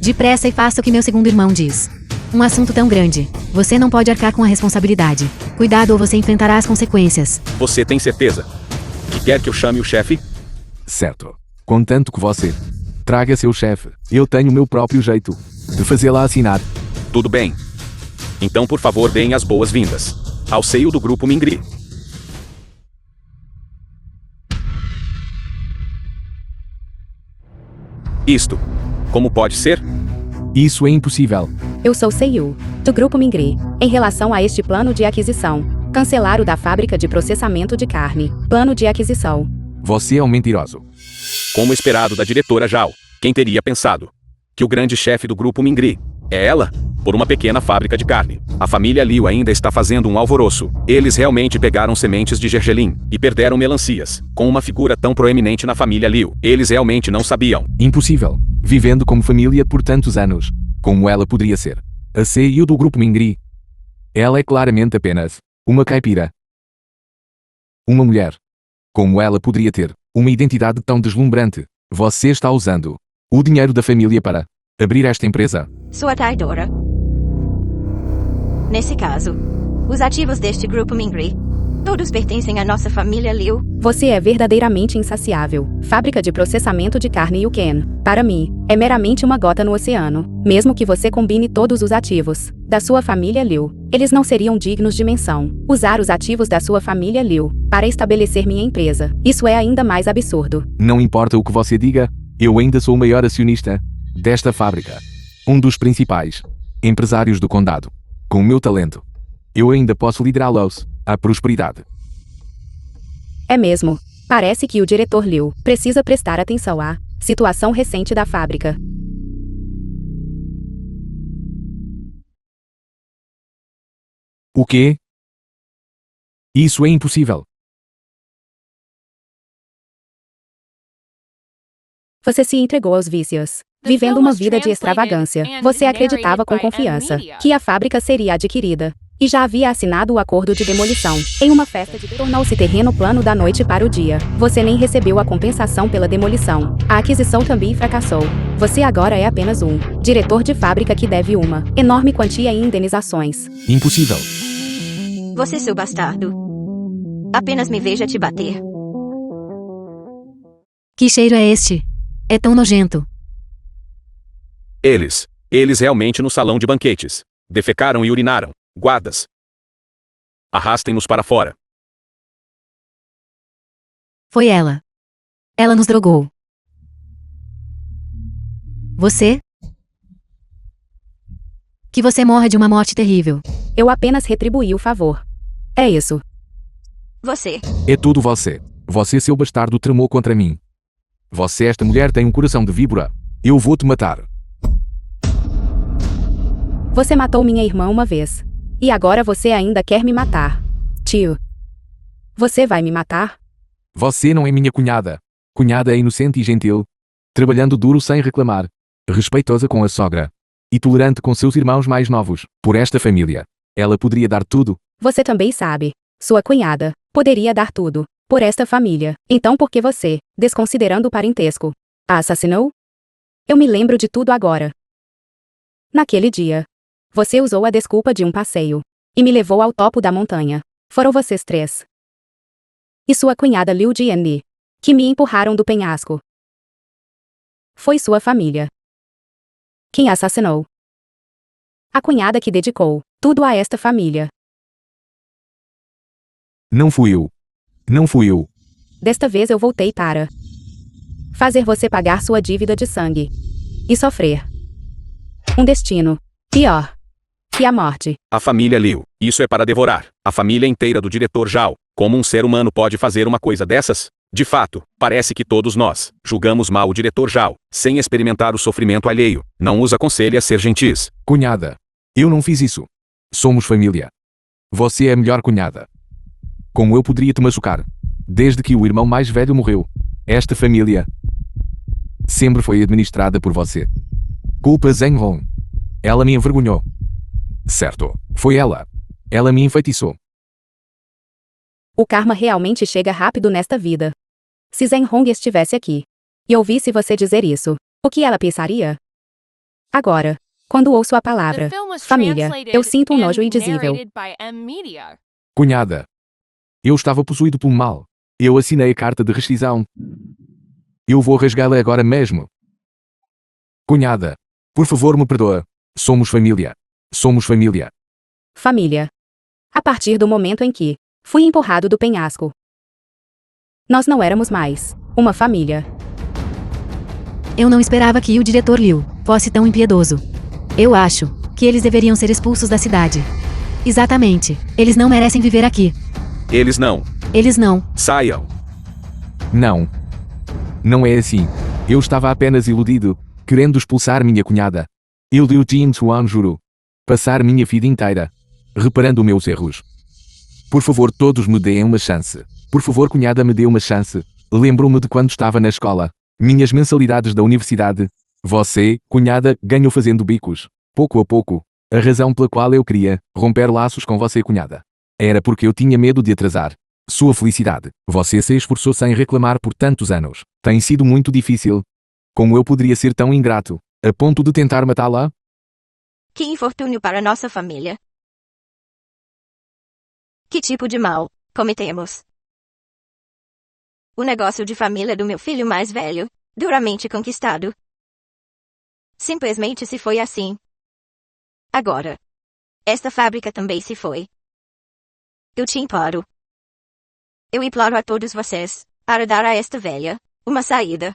A: Depressa e faça o que meu segundo irmão diz. Um assunto tão grande. Você não pode arcar com a responsabilidade. Cuidado ou você enfrentará as consequências.
D: Você tem certeza que quer que eu chame o chefe?
C: Certo. Contanto que você traga seu chefe, eu tenho meu próprio jeito de fazê-la assinar.
D: Tudo bem. Então, por favor, deem as boas-vindas ao CEO do grupo Mingri. Isto, como pode ser?
C: Isso é impossível.
B: Eu sou CEO do Grupo Mingri. Em relação a este plano de aquisição, cancelar o da fábrica de processamento de carne. Plano de aquisição.
C: Você é um mentiroso.
D: Como esperado da diretora Zhao, quem teria pensado que o grande chefe do grupo Mingri é ela? Por uma pequena fábrica de carne. A família Liu ainda está fazendo um alvoroço. Eles realmente pegaram sementes de gergelim e perderam melancias. Com uma figura tão proeminente na família Liu, eles realmente não sabiam.
C: Impossível. Vivendo como família por tantos anos. Como ela poderia ser a CEO do grupo Mingri? Ela é claramente apenas uma caipira. Uma mulher. Como ela poderia ter uma identidade tão deslumbrante? Você está usando o dinheiro da família para abrir esta empresa.
F: Sua traidora. Nesse caso, os ativos deste grupo Mingri, todos pertencem à nossa família Liu.
B: Você é verdadeiramente insaciável. Fábrica de processamento de carne Yuken, para mim, é meramente uma gota no oceano. Mesmo que você combine todos os ativos da sua família Liu, eles não seriam dignos de menção. Usar os ativos da sua família Liu para estabelecer minha empresa. Isso é ainda mais absurdo.
C: Não importa o que você diga, eu ainda sou o maior acionista desta fábrica. Um dos principais empresários do condado. Com o meu talento, eu ainda posso liderá-los à prosperidade.
B: É mesmo. Parece que o diretor Liu precisa prestar atenção à situação recente da fábrica.
C: O quê? Isso é impossível.
B: Você se entregou aos vícios, vivendo uma vida de extravagância. Você acreditava com confiança que a fábrica seria adquirida e já havia assinado o acordo de demolição. Em uma festa de tornou-se terreno plano da noite para o dia. Você nem recebeu a compensação pela demolição. A aquisição também fracassou. Você agora é apenas um diretor de fábrica que deve uma enorme quantia em indenizações.
C: Impossível.
F: Você, seu bastardo. Apenas me veja te bater.
A: Que cheiro é este? É tão nojento.
D: Eles realmente no salão de banquetes. Defecaram e urinaram. Guardas. Arrastem-nos para fora.
A: Foi ela. Ela nos drogou. Você? Que você morra de uma morte terrível.
B: Eu apenas retribuí o favor. É isso.
F: Você.
C: É tudo você. Você, seu bastardo, tramou contra mim. Você, esta mulher, tem um coração de víbora. Eu vou te matar.
B: Você matou minha irmã uma vez. E agora você ainda quer me matar. Tio. Você vai me matar?
C: Você não é minha cunhada. Cunhada é inocente e gentil. Trabalhando duro sem reclamar. Respeitosa com a sogra. E tolerante com seus irmãos mais novos. Por esta família. Ela poderia dar tudo.
B: Você também sabe. Sua cunhada poderia dar tudo por esta família. Então por que você, desconsiderando o parentesco, a assassinou? Eu me lembro de tudo agora. Naquele dia, você usou a desculpa de um passeio e me levou ao topo da montanha. Foram vocês três e sua cunhada Liu Jianli que me empurraram do penhasco. Foi sua família quem a assassinou. A cunhada que dedicou tudo a esta família.
C: Não fui eu. Não fui eu.
B: Desta vez eu voltei para fazer você pagar sua dívida de sangue e sofrer um destino pior que a morte.
D: A família Liu. Isso é para devorar. A família inteira do diretor Zhao. Como um ser humano pode fazer uma coisa dessas? De fato, parece que todos nós julgamos mal o diretor Zhao, sem experimentar o sofrimento alheio. Não os aconselhe a ser gentis.
C: Cunhada. Eu não fiz isso. Somos família. Você é a melhor cunhada. Como eu poderia te machucar? Desde que o irmão mais velho morreu. Esta família sempre foi administrada por você. Culpa Zheng Hong. Ela me envergonhou. Certo. Foi ela. Ela me enfeitiçou.
B: O karma realmente chega rápido nesta vida. Se Zheng Hong estivesse aqui e ouvisse você dizer isso, o que ela pensaria? Agora, quando ouço a palavra
E: The film was
B: família,
E: translated
B: eu sinto um nojo
E: and
B: indizível.
E: narrated by M Media.
C: Cunhada. Eu estava possuído pelo mal. Eu assinei a carta de rescisão. Eu vou rasgá-la agora mesmo. Cunhada. Por favor, me perdoa. Somos família. Somos família.
B: Família. A partir do momento em que fui empurrado do penhasco, nós não éramos mais uma família.
A: Eu não esperava que o diretor Liu fosse tão impiedoso. Eu acho que eles deveriam ser expulsos da cidade. Exatamente. Eles não merecem viver aqui.
D: Eles não.
A: Eles não.
D: Saiam.
C: Não. Não é assim. Eu estava apenas iludido, querendo expulsar minha cunhada. Eu Liu Jin Chuan juro. Passar minha vida inteira reparando meus erros. Por favor, todos me deem uma chance. Por favor, cunhada, me dê uma chance. Lembro-me de quando estava na escola. Minhas mensalidades da universidade. Você, cunhada, ganhou fazendo bicos. Pouco a pouco. A razão pela qual eu queria romper laços com você, cunhada. Era porque eu tinha medo de atrasar sua felicidade. Você se esforçou sem reclamar por tantos anos. Tem sido muito difícil. Como eu poderia ser tão ingrato, a ponto de tentar matá-la?
F: Que infortúnio para nossa família. Que tipo de mal cometemos? O negócio de família do meu filho mais velho, duramente conquistado. Simplesmente se foi assim. Agora, esta fábrica também se foi. Eu te imploro. Eu imploro a todos vocês, para dar a esta velha uma saída.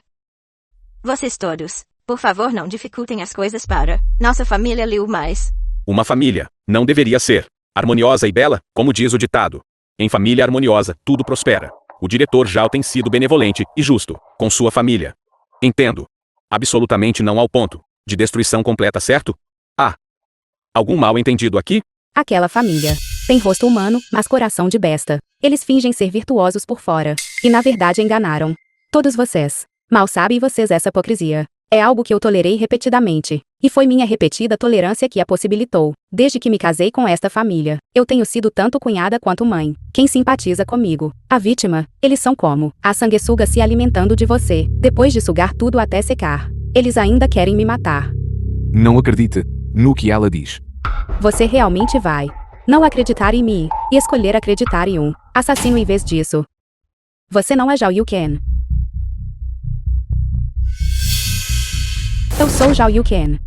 F: Vocês todos, por favor, não dificultem as coisas para nossa família Liu mais.
D: Uma família não deveria ser harmoniosa e bela, como diz o ditado. Em família harmoniosa, tudo prospera. O diretor Zhao tem sido benevolente e justo com sua família. Entendo. Absolutamente não ao ponto de destruição completa, certo? Ah. Algum mal entendido aqui?
B: Aquela família tem rosto humano, mas coração de besta. Eles fingem ser virtuosos por fora e na verdade enganaram todos vocês. Mal sabem vocês essa hipocrisia. É algo que eu tolerei repetidamente, e foi minha repetida tolerância que a possibilitou. Desde que me casei com esta família, eu tenho sido tanto cunhada quanto mãe. Quem simpatiza comigo? A vítima? Eles são como a sanguessuga se alimentando de você, depois de sugar tudo até secar. Eles ainda querem me matar.
C: Não acredite no que ela diz.
B: Você realmente vai não acreditar em mim e escolher acreditar em um assassino em vez disso. Você não é Zhao Yuken. Eu sou Zhao Yuken.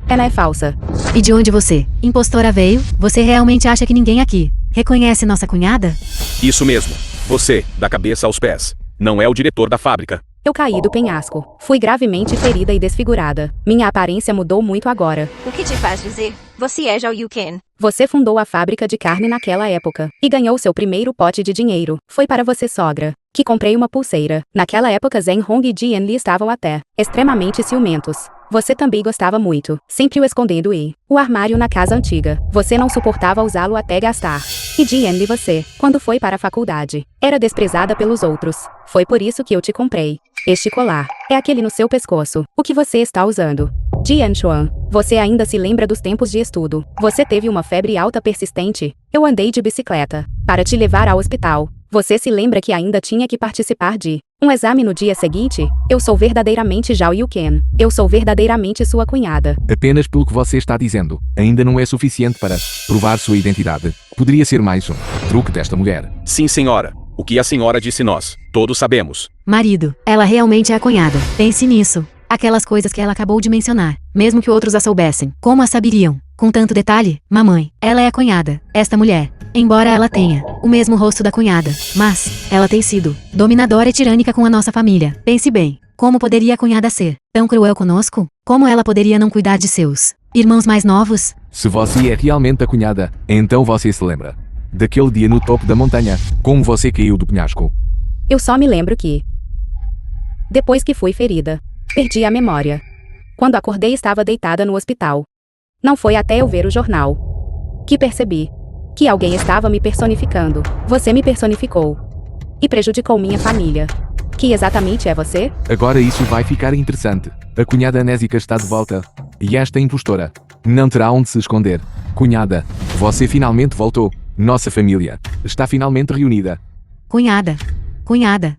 B: Ela é falsa.
A: E de onde você, impostora, veio? Você realmente acha que ninguém aqui reconhece nossa cunhada?
D: Isso mesmo. Você, da cabeça aos pés. não é o diretor da fábrica.
B: Eu caí do penhasco. Fui gravemente ferida e desfigurada. Minha aparência mudou muito agora.
F: O que te faz dizer? Você é Zhao Yuken.
B: Você fundou a fábrica de carne naquela época. E ganhou seu primeiro pote de dinheiro. Foi para você, sogra. Que comprei uma pulseira. Naquela época Zheng Hong e Jian Li estavam até extremamente ciumentos. Você também gostava muito, sempre o escondendo o armário na casa antiga. Você não suportava usá-lo até gastar. E Jian Li você, quando foi para a faculdade, era desprezada pelos outros. Foi por isso que eu te comprei. Este colar é aquele no seu pescoço. O que você está usando? Jian Xuan, você ainda se lembra dos tempos de estudo. Você teve uma febre alta persistente. Eu andei de bicicleta para te levar ao hospital. Você se lembra que ainda tinha que participar de um exame no dia seguinte? Eu sou verdadeiramente Zhao Yuken. Eu sou verdadeiramente sua cunhada.
C: Apenas pelo que você está dizendo, ainda não é suficiente para provar sua identidade. Poderia ser mais um truque desta mulher.
D: Sim, senhora. O que a senhora disse nós, todos sabemos.
A: Marido, ela realmente é a cunhada. Pense nisso. Aquelas coisas que ela acabou de mencionar, mesmo que outros a soubessem, como a saberiam? Com tanto detalhe, mamãe, ela é a cunhada, esta mulher. Embora ela tenha o mesmo rosto da cunhada, mas ela tem sido dominadora e tirânica com a nossa família. Pense bem, como poderia a cunhada ser tão cruel conosco? Como ela poderia não cuidar de seus irmãos mais novos?
C: Se você é realmente a cunhada, então você se lembra daquele dia no topo da montanha, como você caiu do penhasco.
B: Eu só me lembro que, depois que fui ferida, perdi a memória. Quando acordei estava deitada no hospital. Não foi até eu ver o jornal que percebi que alguém estava me personificando. Você me personificou e prejudicou minha família. Que exatamente é você?
C: Agora isso vai ficar interessante. A cunhada anésica está de volta. E esta impostora não terá onde se esconder. Cunhada, você finalmente voltou. Nossa família está finalmente reunida.
A: Cunhada. Cunhada.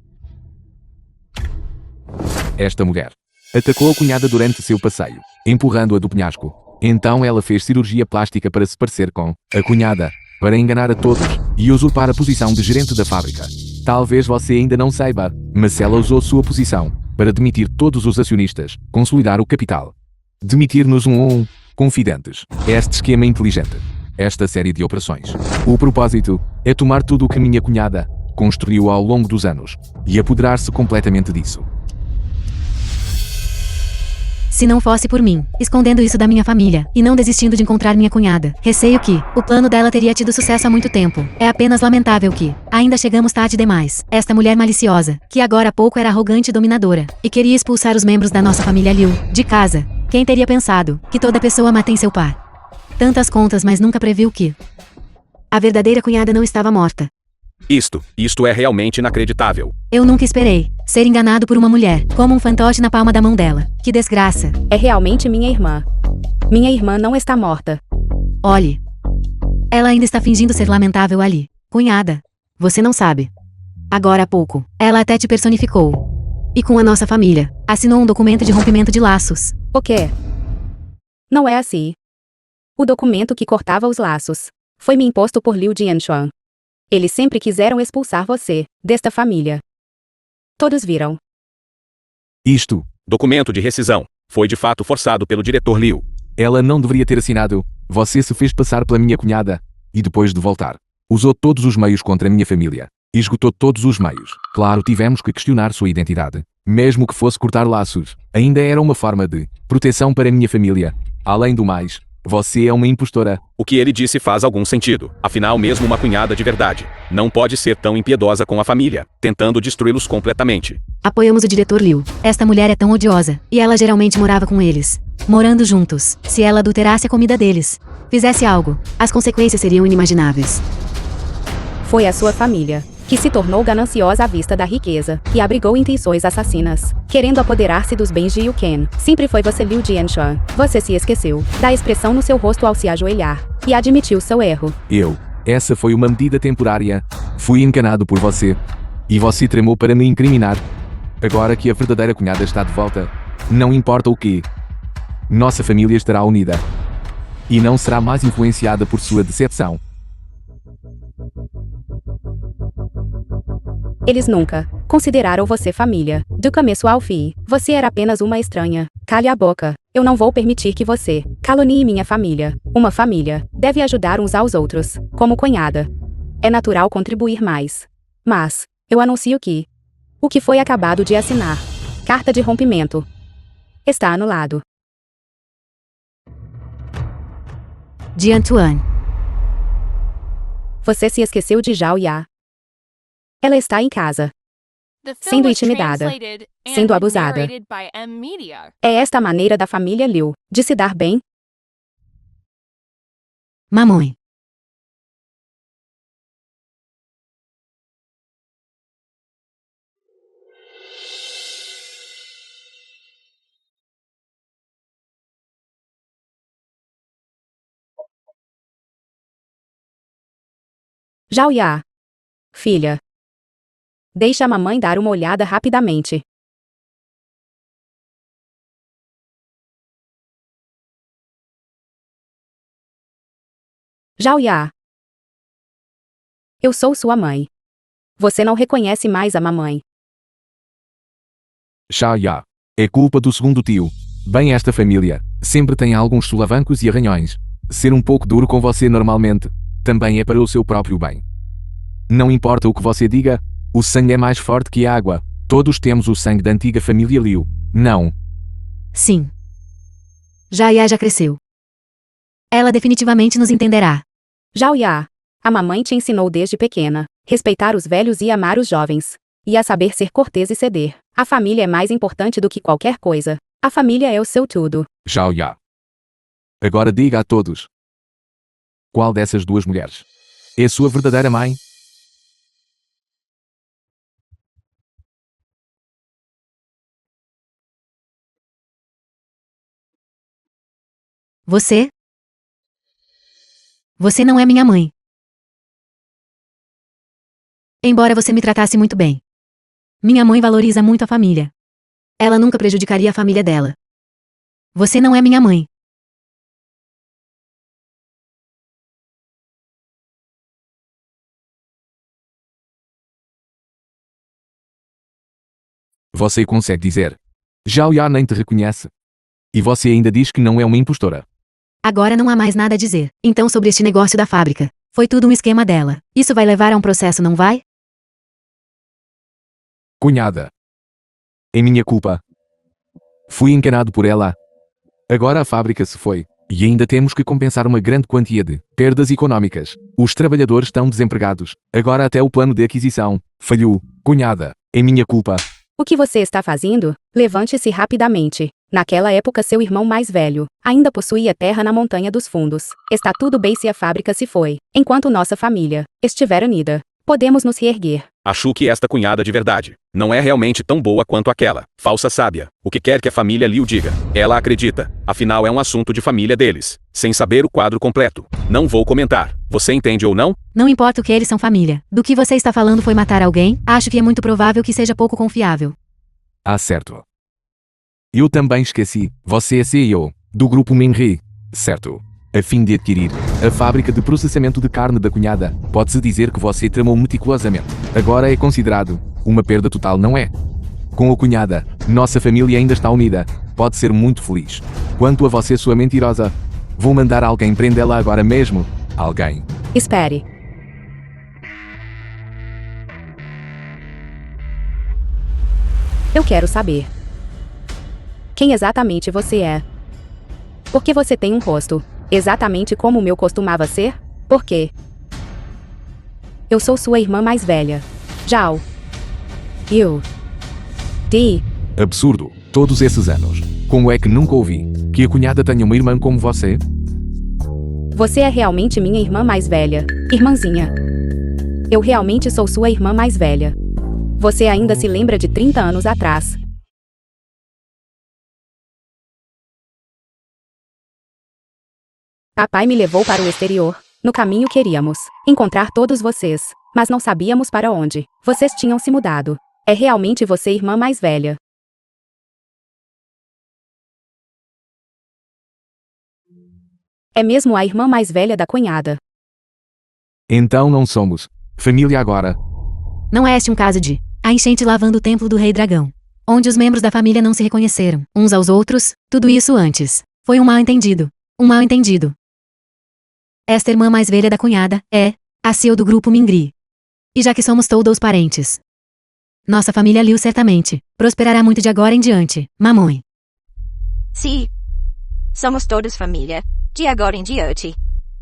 C: Esta mulher atacou a cunhada durante seu passeio, empurrando-a do penhasco. Então ela fez cirurgia plástica para se parecer com a cunhada, para enganar a todos e usurpar a posição de gerente da fábrica. Talvez você ainda não saiba, mas ela usou sua posição para demitir todos os acionistas, consolidar o capital. Demitir-nos confidentes. Este esquema inteligente. Esta série de operações. O propósito é tomar tudo o que minha cunhada construiu ao longo dos anos e apoderar-se completamente disso.
A: Se não fosse por mim, escondendo isso da minha família, e não desistindo de encontrar minha cunhada, receio que o plano dela teria tido sucesso há muito tempo. É apenas lamentável que ainda chegamos tarde demais. Esta mulher maliciosa, que agora há pouco era arrogante e dominadora, e queria expulsar os membros da nossa família Liu de casa. Quem teria pensado que toda pessoa má tem seu par? Tantas contas, mas nunca previu que a verdadeira cunhada não estava morta.
D: Isto é realmente inacreditável.
A: Eu nunca esperei ser enganado por uma mulher, como um fantoche na palma da mão dela. Que desgraça.
B: É realmente minha irmã. Minha irmã não está morta.
A: Olhe. Ela ainda está fingindo ser lamentável ali. Cunhada. Você não sabe. Agora há pouco, ela até te personificou. E com a nossa família, assinou um documento de rompimento de laços.
B: O quê? Não é assim. O documento que cortava os laços foi me imposto por Liu Jianshuan. Eles sempre quiseram expulsar você desta família. Todos viram.
C: Isto.
D: Documento de rescisão. Foi de fato forçado pelo diretor Liu.
C: Ela não deveria ter assinado. Você se fez passar pela minha cunhada. E depois de voltar, usou todos os meios contra a minha família. Esgotou todos os meios. Claro, tivemos que questionar sua identidade. Mesmo que fosse cortar laços, ainda era uma forma de proteção para a minha família. Além do mais, você é uma impostora.
D: O que ele disse faz algum sentido. Afinal, mesmo uma cunhada de verdade não pode ser tão impiedosa com a família, tentando destruí-los completamente.
A: Apoiamos o diretor Liu. Esta mulher é tão odiosa, e ela geralmente morava com eles. Morando juntos. Se ela adulterasse a comida deles, fizesse algo, as consequências seriam inimagináveis.
B: Foi a sua família que se tornou gananciosa à vista da riqueza e abrigou intenções assassinas, querendo apoderar-se dos bens de Yuken. Sempre foi você, Liu Jianshuan. Você se esqueceu da expressão no seu rosto ao se ajoelhar e admitiu seu erro.
C: Essa foi uma medida temporária. Fui enganado por você. E você tramou para me incriminar. Agora que a verdadeira cunhada está de volta, não importa o que, nossa família estará unida. E não será mais influenciada por sua decepção.
B: Eles nunca consideraram você família. Do começo ao fim, você era apenas uma estranha. Cale a boca. Eu não vou permitir que você calunie minha família. Uma família deve ajudar uns aos outros. Como cunhada, é natural contribuir mais. Mas eu anuncio que O que foi acabado de assinar. Carta de rompimento. Está anulado.
A: De Antoine.
B: Você se esqueceu de Zhao Ya. Ela está em casa,
E: The film
B: sendo
E: was
B: intimidada,
E: translated
B: sendo
E: and
B: abusada.
E: narrated by M Media.
B: É esta a maneira da família Liu de se dar bem?
A: Mamãe.
B: Zhao Ya. Filha. Deixa a mamãe dar uma olhada rapidamente. Zhao Ya. Eu sou sua mãe. Você não reconhece mais a mamãe.
C: Zhao Ya. É culpa do segundo tio. Bem, esta família sempre tem alguns solavancos e arranhões. Ser um pouco duro com você normalmente também é para o seu próprio bem. Não importa o que você diga, o sangue é mais forte que a água. Todos temos o sangue da antiga família Liu. Não.
A: Sim. Jaya já cresceu. Ela definitivamente nos entenderá.
B: Zhao Ya. A mamãe te ensinou desde pequena respeitar os velhos e amar os jovens. E a saber ser cortês e ceder. A família é mais importante do que qualquer coisa. A família é o seu tudo.
C: Zhao Ya. Agora diga a todos. Qual dessas duas mulheres é sua verdadeira mãe?
A: Você? Você não é minha mãe. Embora você me tratasse muito bem. Minha mãe valoriza muito a família. Ela nunca prejudicaria a família dela. Você não é minha mãe.
C: Você consegue dizer. Zhao Ya nem te reconhece. E você ainda diz que não é uma impostora.
A: Agora não há mais nada a dizer. Então sobre este negócio da fábrica. Foi tudo um esquema dela. Isso vai levar a um processo, não vai?
C: Cunhada. É minha culpa. Fui enganado por ela. Agora a fábrica se foi. E ainda temos que compensar uma grande quantia de perdas econômicas. Os trabalhadores estão desempregados. Agora até o plano de aquisição falhou. Cunhada. É minha culpa.
B: O que você está fazendo? Levante-se rapidamente. Naquela época seu irmão mais velho ainda possuía terra na Montanha dos Fundos. Está tudo bem se a fábrica se foi. Enquanto nossa família estiver unida, podemos nos reerguer.
D: Acho que esta cunhada de verdade não é realmente tão boa quanto aquela falsa sábia. O que quer que a família Liu diga, ela acredita. Afinal é um assunto de família deles. Sem saber o quadro completo. Não vou comentar. Você entende ou não?
A: Não importa o que, eles são família. Do que você está falando foi matar alguém? Acho que é muito provável que seja pouco confiável.
C: Ah, certo. Eu também esqueci. Você é CEO do grupo Minri, certo? A fim de adquirir a fábrica de processamento de carne da cunhada, pode-se dizer que você tramou meticulosamente. Agora é considerado uma perda total, não é? Com a cunhada, nossa família ainda está unida. Pode ser muito feliz. Quanto a você, sua mentirosa, vou mandar alguém prendê-la agora mesmo. Alguém.
B: Espere. Eu quero saber. Quem exatamente você é? Por que você tem um rosto exatamente como o meu costumava ser? Por quê? Eu sou sua irmã mais velha. Zhao. Eu. Di.
C: Absurdo. Todos esses anos. Como é que nunca ouvi que a cunhada tenha uma irmã como você?
B: Você é realmente minha irmã mais velha, irmãzinha. Eu realmente sou sua irmã mais velha. Você ainda se lembra de 30 anos atrás. Papai me levou para o exterior. No caminho queríamos encontrar todos vocês, mas não sabíamos para onde. Vocês tinham se mudado. É realmente você, irmã mais velha. É mesmo a irmã mais velha da cunhada.
C: Então não somos família agora.
A: Não é este um caso de a enchente lavando o templo do Rei Dragão, onde os membros da família não se reconheceram uns aos outros? Tudo isso antes. Foi um mal-entendido. Um mal-entendido. Esta irmã mais velha da cunhada é a CEO do grupo Mingri. E já que somos todos parentes, Nossa família Liu certamente prosperará muito de agora em diante, mamãe.
F: Sim. Somos todos família. De agora em diante.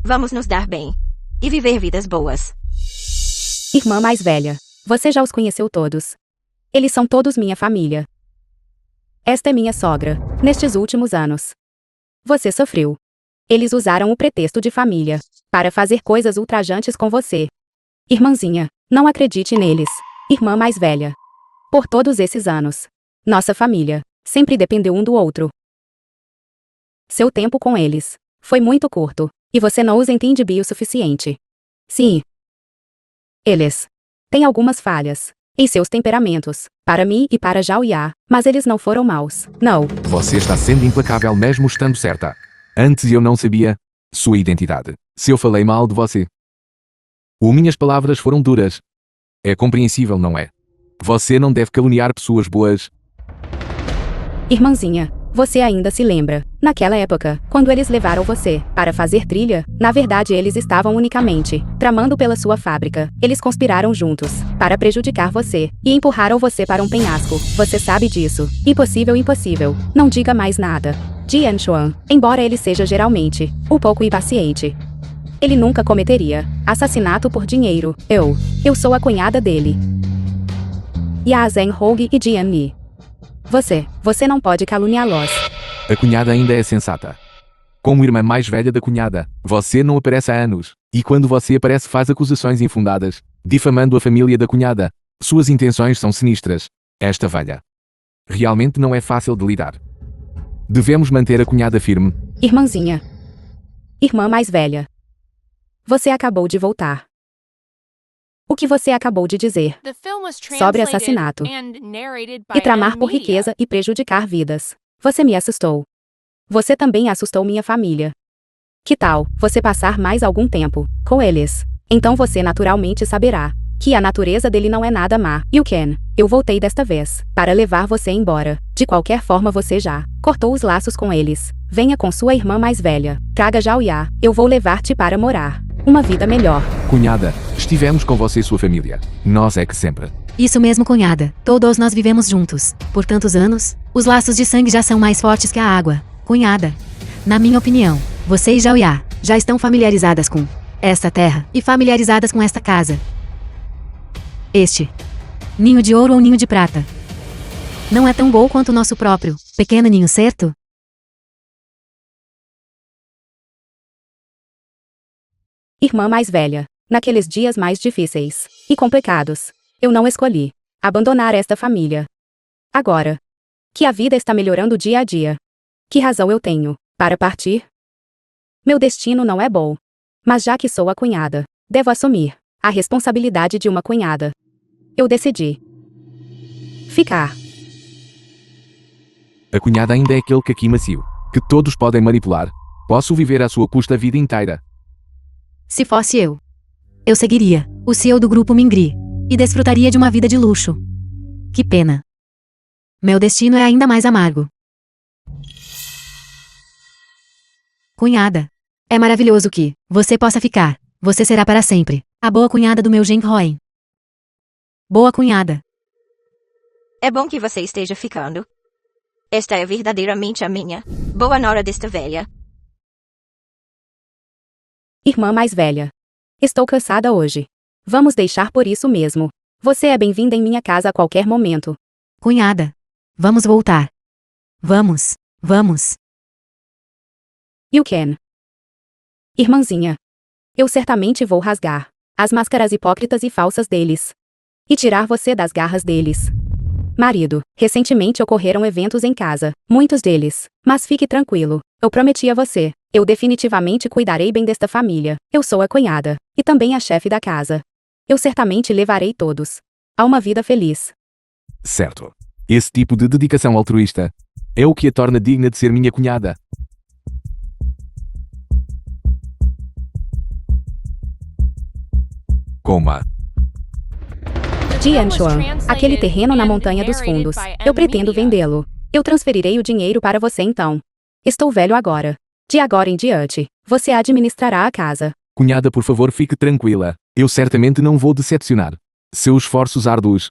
F: Vamos nos dar bem. E viver vidas boas.
B: Irmã mais velha. Você já os conheceu todos. Eles são todos minha família. Esta é minha sogra, nestes últimos anos. Você sofreu. Eles usaram o pretexto de família para fazer coisas ultrajantes com você. Irmãzinha, não acredite neles. Irmã mais velha. Por todos esses anos, nossa família sempre dependeu um do outro. Seu tempo com eles foi muito curto, e você não os entende bem o suficiente. Sim. Eles têm algumas falhas em seus temperamentos, para mim e para Zhao Ya, mas eles não foram maus, não.
C: Você está sendo implacável mesmo estando certa. Antes eu não sabia sua identidade. Se eu falei mal de você. Minhas palavras foram duras. É compreensível, não é? Você não deve caluniar pessoas boas.
B: Irmãzinha, você ainda se lembra, naquela época, quando eles levaram você para fazer trilha, na verdade eles estavam unicamente tramando pela sua fábrica. Eles conspiraram juntos para prejudicar você e empurraram você para um penhasco. Você sabe disso. Impossível, impossível. Não diga mais nada. Jian Xuan, embora ele seja geralmente um pouco impaciente, ele nunca cometeria assassinato por dinheiro. Eu sou a cunhada dele. Ya Zheng Hong e Jian Li. Você não pode caluniá-los.
C: A cunhada ainda é sensata. Como irmã mais velha da cunhada, você não aparece há anos. E quando você aparece faz acusações infundadas, difamando a família da cunhada. Suas intenções são sinistras. Esta velha realmente não é fácil de lidar. Devemos manter a cunhada firme.
B: Irmãzinha. Irmã mais velha. Você acabou de voltar. O que você acabou de dizer
E: The film was
B: sobre
E: translated
B: assassinato
E: and narrated by
B: e tramar
E: M
B: por
E: Media.
B: riqueza e prejudicar vidas. Você me assustou. Você também assustou minha família. Que tal você passar mais algum tempo com eles? Então você naturalmente saberá que a natureza dele não é nada má. You can. Eu voltei desta vez para levar você embora. De qualquer forma você já cortou os laços com eles. Venha com sua irmã mais velha. Traga Zhao Ya. Eu vou levar-te para morar uma vida melhor.
C: Cunhada, estivemos com você e sua família. Nós é que sempre.
A: Isso mesmo, cunhada. Todos nós vivemos juntos. Por tantos anos, os laços de sangue já são mais fortes que a água. Cunhada. Na minha opinião, você e Zhao Ya já estão familiarizadas com esta terra e familiarizadas com esta casa. Este ninho de ouro ou ninho de prata não é tão bom quanto o nosso próprio pequeno ninho, certo?
B: Irmã mais velha, naqueles dias mais difíceis e complicados, eu não escolhi abandonar esta família. Agora que a vida está melhorando dia a dia, que razão eu tenho para partir? Meu destino não é bom. Mas já que sou a cunhada, devo assumir a responsabilidade de uma cunhada. Eu decidi ficar.
C: A cunhada ainda é aquele caqui macio, que todos podem manipular. Posso viver à sua custa a vida inteira.
A: Se fosse eu seguiria o CEO do grupo Mingri e desfrutaria de uma vida de luxo. Que pena. Meu destino é ainda mais amargo. Cunhada. É maravilhoso que você possa ficar. Você será para sempre a boa cunhada do meu Zheng Hoen. Boa cunhada.
F: É bom que você esteja ficando. Esta é verdadeiramente a minha boa nora desta velha.
B: Irmã mais velha. Estou cansada hoje. Vamos deixar por isso mesmo. Você é bem-vinda em minha casa a qualquer momento.
A: Cunhada. Vamos voltar. Vamos.
B: You can. Irmãzinha. Eu certamente vou rasgar as máscaras hipócritas e falsas deles e tirar você das garras deles. Marido, recentemente ocorreram eventos em casa, muitos deles, mas fique tranquilo, eu prometi a você, eu definitivamente cuidarei bem desta família, eu sou a cunhada, e também a chefe da casa. Eu certamente levarei todos a uma vida feliz.
C: Certo. Esse tipo de dedicação altruísta é o que a torna digna de ser minha cunhada. Coma.
B: Jian Xuan, aquele terreno na Montanha dos Fundos. Eu pretendo vendê-lo. Eu transferirei o dinheiro para você então. Estou velho agora. De agora em diante, você administrará a casa.
C: Cunhada, por favor, fique tranquila. Eu certamente não vou decepcionar. Seus esforços árduos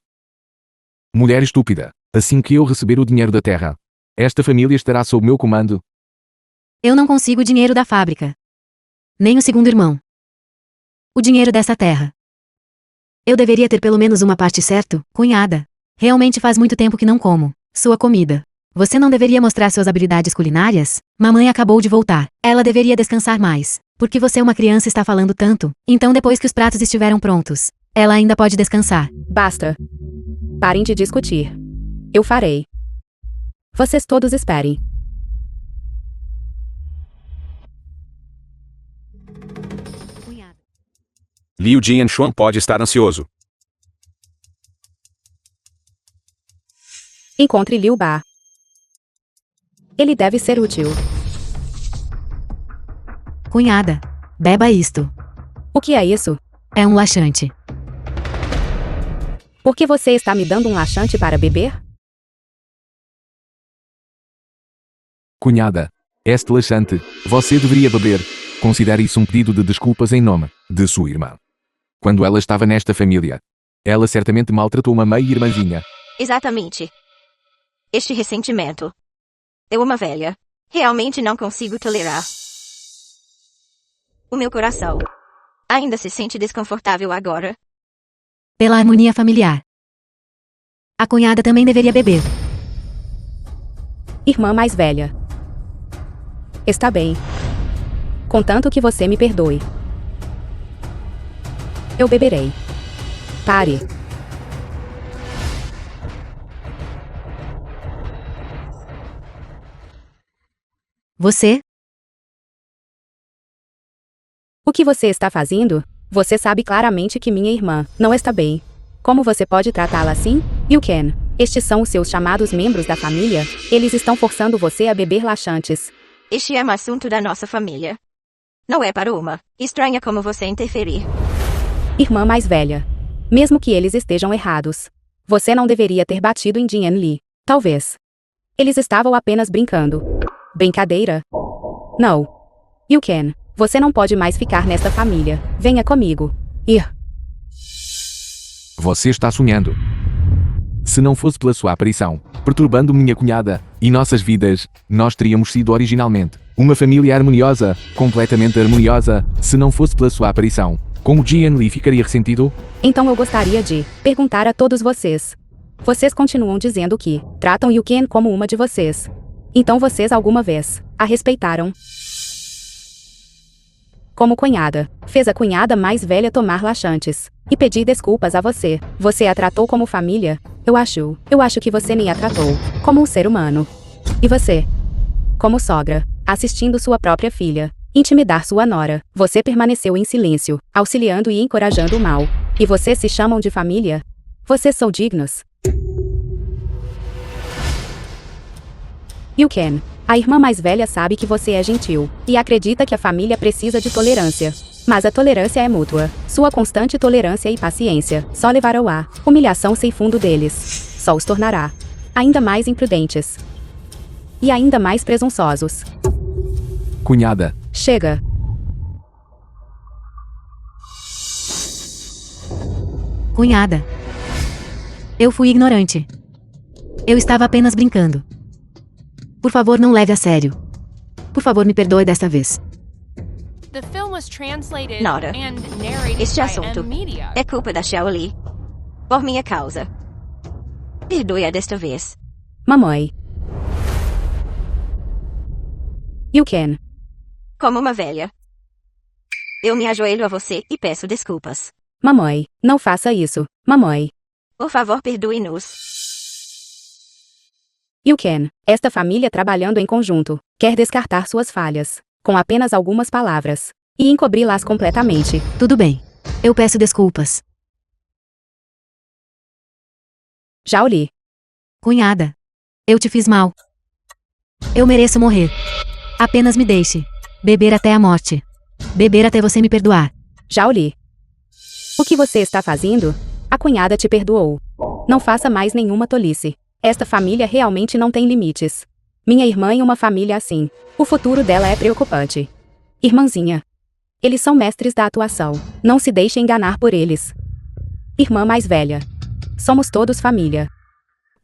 C: Mulher estúpida. Assim que eu receber o dinheiro da terra, esta família estará sob meu comando.
A: Eu não consigo o dinheiro da fábrica. Nem o segundo irmão. O dinheiro dessa terra. Eu deveria ter pelo menos uma parte, certo, cunhada? Realmente faz muito tempo que não como sua comida. Você não deveria mostrar suas habilidades culinárias? Mamãe acabou de voltar. Ela deveria descansar mais. Porque você é uma criança e está falando tanto. Então depois que os pratos estiveram prontos, ela ainda pode descansar.
B: Basta. Parem de discutir. Eu farei. Vocês todos esperem.
D: Liu Jianshuan pode estar ansioso.
B: Encontre Liu Ba. Ele deve ser útil.
A: Cunhada, beba isto.
B: O que é isso?
A: É um laxante.
B: Por que você está me dando um laxante para beber?
C: Cunhada, este laxante, você deveria beber. Considere isso um pedido de desculpas em nome de sua irmã. Quando ela estava nesta família, ela certamente maltratou uma meia-irmãzinha.
F: Exatamente. Este ressentimento. Eu, uma velha, realmente não consigo tolerar. O meu coração ainda se sente desconfortável agora.
A: Pela harmonia familiar. A cunhada também deveria beber.
B: Irmã mais velha. Está bem. Contanto que você me perdoe. Eu beberei. Pare.
A: Você?
B: O que você está fazendo? Você sabe claramente que minha irmã não está bem. Como você pode tratá-la assim? You can. Estes são os seus chamados membros da família. Eles estão forçando você a beber laxantes.
F: Este é um assunto da nossa família. Não é para uma estranha como você interferir.
B: Irmã mais velha. Mesmo que eles estejam errados. Você não deveria ter batido em Jian Li. Talvez. Eles estavam apenas brincando. Brincadeira? Não. You can. Você não pode mais ficar nesta família. Venha comigo. Ir.
C: Você está sonhando. Se não fosse pela sua aparição, perturbando minha cunhada e nossas vidas, nós teríamos sido originalmente uma família harmoniosa, completamente harmoniosa. Se não fosse pela sua aparição, como Jian Li ficaria ressentido?
B: Então eu gostaria de perguntar a todos vocês. Vocês continuam dizendo que tratam Yuken como uma de vocês. Então vocês alguma vez a respeitaram? Como cunhada, fez a cunhada mais velha tomar laxantes e pedir desculpas a você. Você a tratou como família? Eu acho que você nem a tratou como um ser humano. E você? Como sogra, assistindo sua própria filha intimidar sua nora, você permaneceu em silêncio, auxiliando e encorajando o mal. E vocês se chamam de família? Vocês são dignos? You can. A irmã mais velha sabe que você é gentil e acredita que a família precisa de tolerância. Mas a tolerância é mútua. Sua constante tolerância e paciência só levarão à humilhação sem fundo deles. Só os tornará ainda mais imprudentes e ainda mais presunçosos.
C: Cunhada,
B: Chega.
A: Cunhada. Eu fui ignorante. Eu estava apenas brincando. Por favor, não leve a sério. Por favor, me perdoe desta vez.
E: The film was translated
F: Nora,
E: and narrated
F: este
E: by
F: assunto
E: M Media.
F: é culpa da Xiaoli. Por minha causa. Perdoe-a desta vez.
B: Mamãe. You can.
F: Como uma velha. Eu me ajoelho a você e peço desculpas.
B: Mamãe, não faça isso. Mamãe.
F: Por favor, perdoe-nos.
B: You can. Esta família trabalhando em conjunto quer descartar suas falhas com apenas algumas palavras e encobri-las completamente.
A: Tudo bem. Eu peço desculpas.
B: Xiaoli.
A: Cunhada. Eu te fiz mal. Eu mereço morrer. Apenas me deixe beber até a morte. Beber até você me perdoar.
B: Xiaoli. O que você está fazendo? A cunhada te perdoou. Não faça mais nenhuma tolice. Esta família realmente não tem limites. Minha irmã em uma família assim. O futuro dela é preocupante. Irmãzinha. Eles são mestres da atuação. Não se deixe enganar por eles. Irmã mais velha. Somos todos família.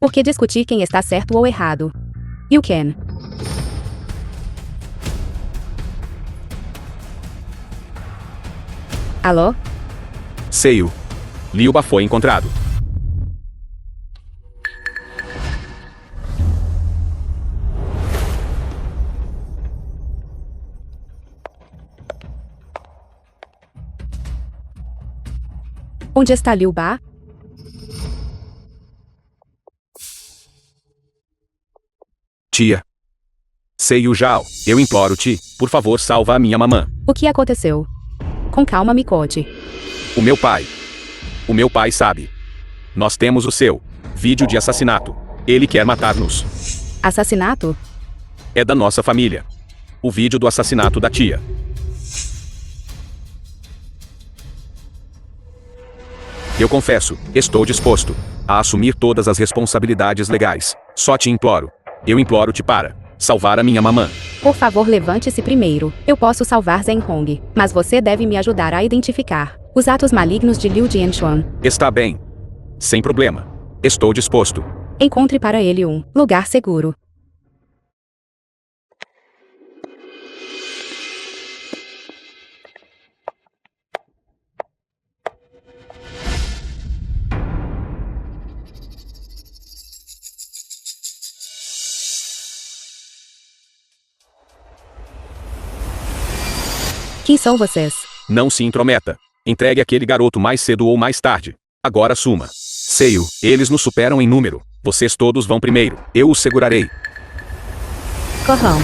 B: Por que discutir quem está certo ou errado? You can. Alô?
D: Seiyu. Liuba foi encontrado.
B: Onde está Liu Ba?
D: Tia. Seiyu Zhao, eu imploro-te, por favor salva a minha mamã.
B: O que aconteceu? Com calma me conte.
D: O meu pai. O meu pai sabe. Nós temos o seu vídeo de assassinato. Ele quer matar-nos.
B: Assassinato?
D: É da nossa família. O vídeo do assassinato da tia. Eu confesso, estou disposto a assumir todas as responsabilidades legais. Só te imploro. Eu imploro-te para salvar a minha mamã.
B: Por favor, levante-se primeiro. Eu posso salvar Zhen Hong, mas você deve me ajudar a identificar os atos malignos de Liu Jianchuan.
D: Está bem. Sem problema. Estou disposto.
B: Encontre para ele um lugar seguro. Quem são vocês?
D: Não se intrometa. Entregue aquele garoto mais cedo ou mais tarde. Agora suma. Seiyu, eles nos superam em número. Vocês todos vão primeiro. Eu os segurarei.
B: Corram.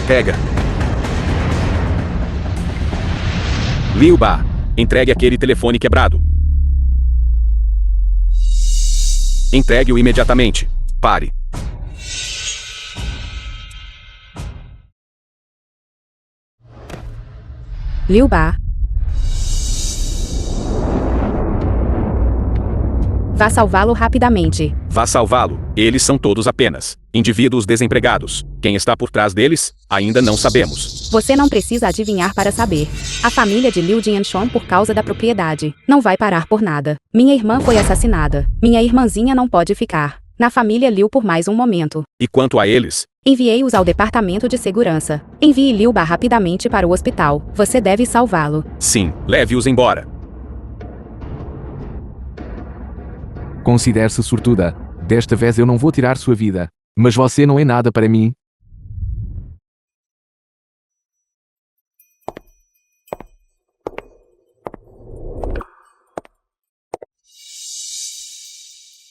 D: Pega. Liu Ba, entregue aquele telefone quebrado. Entregue-o imediatamente. Pare.
B: Liu Ba. Vá salvá-lo rapidamente.
D: Vá salvá-lo. Eles são todos apenas indivíduos desempregados. Quem está por trás deles? Ainda não sabemos.
B: Você não precisa adivinhar para saber. A família de Liu Jianchuan por causa da propriedade não vai parar por nada. Minha irmã foi assassinada. Minha irmãzinha não pode ficar na família Liu por mais um momento.
D: E quanto a eles?
B: Enviei-os ao departamento de segurança. Envie Liu Ba rapidamente para o hospital. Você deve salvá-lo.
D: Sim, leve-os embora.
C: Considere-se sortuda. Desta vez eu não vou tirar sua vida. Mas você não é nada para mim.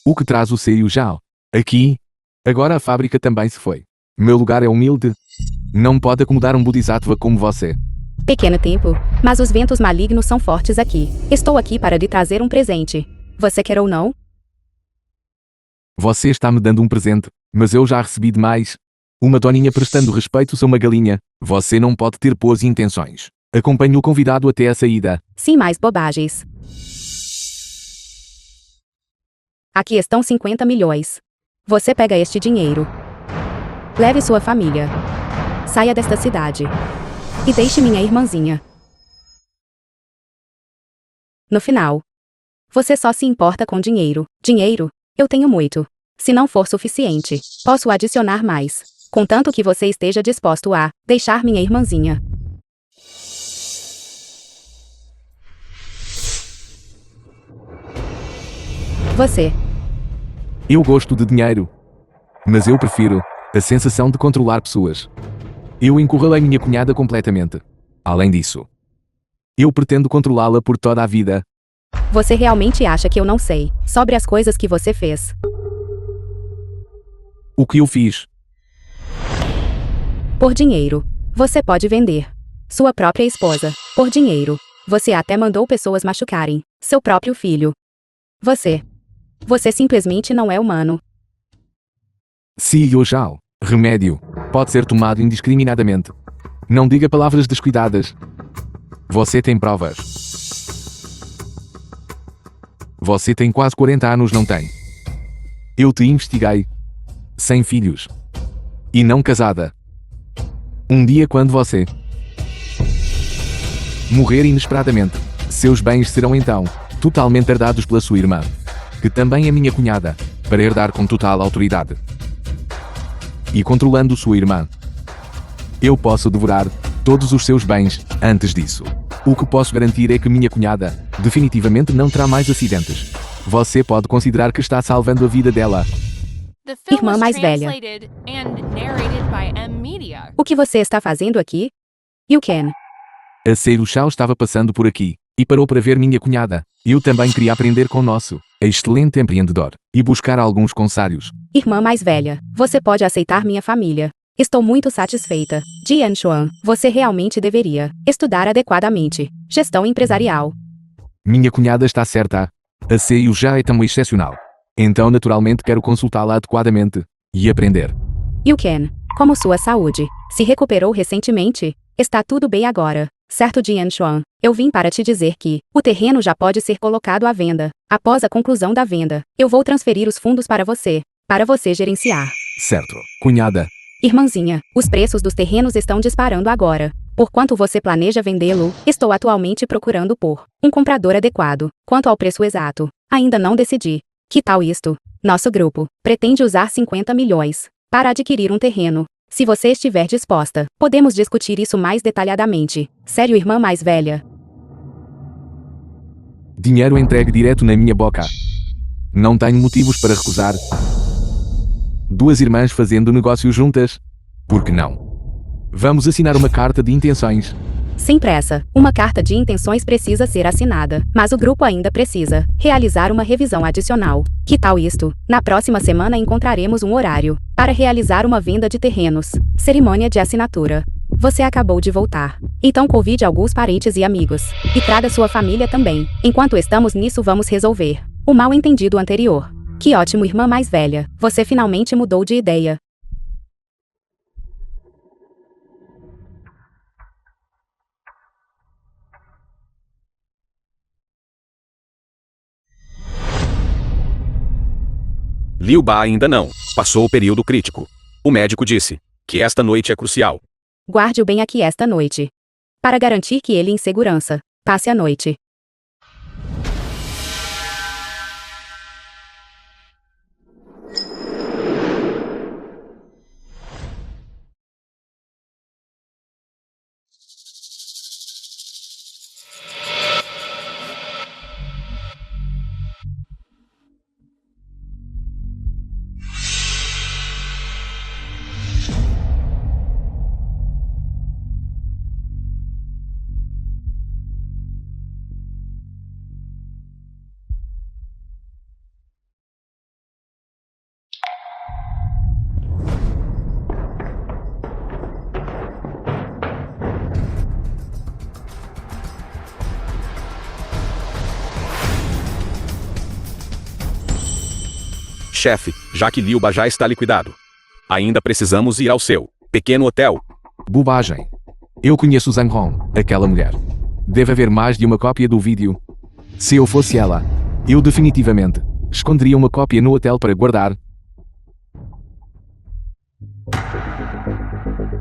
C: O que traz o Seiyu Zhao? Aqui? Agora a fábrica também se foi. Meu lugar é humilde. Não pode acomodar um bodhisattva como você.
B: Pequeno tempo, mas os ventos malignos são fortes aqui. Estou aqui para lhe trazer um presente. Você quer ou não?
C: Você está me dando um presente, mas eu já recebi demais. Uma doninha prestando respeito a uma galinha. Você não pode ter boas intenções. Acompanhe o convidado até a saída.
B: Sim, mais bobagens. Aqui estão 50 milhões. Você pega este dinheiro. Leve sua família. Saia desta cidade. E deixe minha irmãzinha. No final, você só se importa com dinheiro. Dinheiro? Eu tenho muito. Se não for suficiente, posso adicionar mais. Contanto que você esteja disposto a deixar minha irmãzinha. Você.
C: Eu gosto de dinheiro. Mas eu prefiro a sensação de controlar pessoas. Eu encurralei minha cunhada completamente. Além disso, eu pretendo controlá-la por toda a vida.
B: Você realmente acha que eu não sei sobre as coisas que você fez?
C: O que eu fiz?
B: Por dinheiro. Você pode vender sua própria esposa. Por dinheiro. Você até mandou pessoas machucarem seu próprio filho. Você simplesmente não é humano.
C: CEO Zhao. Remédio. Pode ser tomado indiscriminadamente. Não diga palavras descuidadas. Você tem provas. Você tem quase 40 anos, não tem? Eu te investiguei. Sem filhos. E não casada. Um dia quando você morrer inesperadamente, seus bens serão então totalmente herdados pela sua irmã, que também é minha cunhada, para herdar com total autoridade. E controlando sua irmã, eu posso devorar todos os seus bens antes disso. O que posso garantir é que minha cunhada definitivamente não terá mais acidentes. Você pode considerar que está salvando a vida dela.
E: The film
B: Irmã
E: was
B: mais velha.
E: translated and narrated by M Media.
B: O que você está fazendo aqui? You can.
C: A Seiru Shao estava passando por aqui e parou para ver minha cunhada. Eu também queria aprender com o nosso excelente empreendedor e buscar alguns consários.
B: Irmã mais velha, você pode aceitar minha família. Estou muito satisfeita. Jian Xuan, você realmente deveria estudar adequadamente. Gestão empresarial.
C: Minha cunhada está certa. A Seiru já é tão excepcional. Então naturalmente quero consultá-la adequadamente e aprender.
B: You can. Como sua saúde? Se recuperou recentemente? Está tudo bem agora, certo, Jian Xuan? Eu vim para te dizer que o terreno já pode ser colocado à venda. Após a conclusão da venda, eu vou transferir os fundos para você gerenciar.
C: Certo. Cunhada.
B: Irmãzinha, os preços dos terrenos estão disparando agora. Por quanto você planeja vendê-lo? Estou atualmente procurando por um comprador adequado. Quanto ao preço exato, ainda não decidi. Que tal isto? Nosso grupo pretende usar 50 milhões para adquirir um terreno. Se você estiver disposta, podemos discutir isso mais detalhadamente. Sério, irmã mais velha?
C: Dinheiro entregue direto na minha boca. Não tenho motivos para recusar. Duas irmãs fazendo negócio juntas? Por que não? Vamos assinar uma carta de intenções.
B: Sem pressa, uma carta de intenções precisa ser assinada, mas o grupo ainda precisa realizar uma revisão adicional. Que tal isto? Na próxima semana encontraremos um horário para realizar uma venda de terrenos. Cerimônia de assinatura. Você acabou de voltar. Então convide alguns parentes e amigos. E traga sua família também. Enquanto estamos nisso, vamos resolver o mal-entendido anterior. Que ótimo, irmã mais velha. Você finalmente mudou de ideia.
D: Liu Ba ainda não passou o período crítico. O médico disse que esta noite é crucial.
B: Guarde-o bem aqui esta noite. Para garantir que ele em segurança passe a noite.
D: Chefe, já que Liu Ba já está liquidado, ainda precisamos ir ao seu pequeno hotel.
C: Bobagem. Eu conheço Zhang Hong, aquela mulher. Deve haver mais de uma cópia do vídeo. Se eu fosse ela, eu definitivamente esconderia uma cópia no hotel para guardar.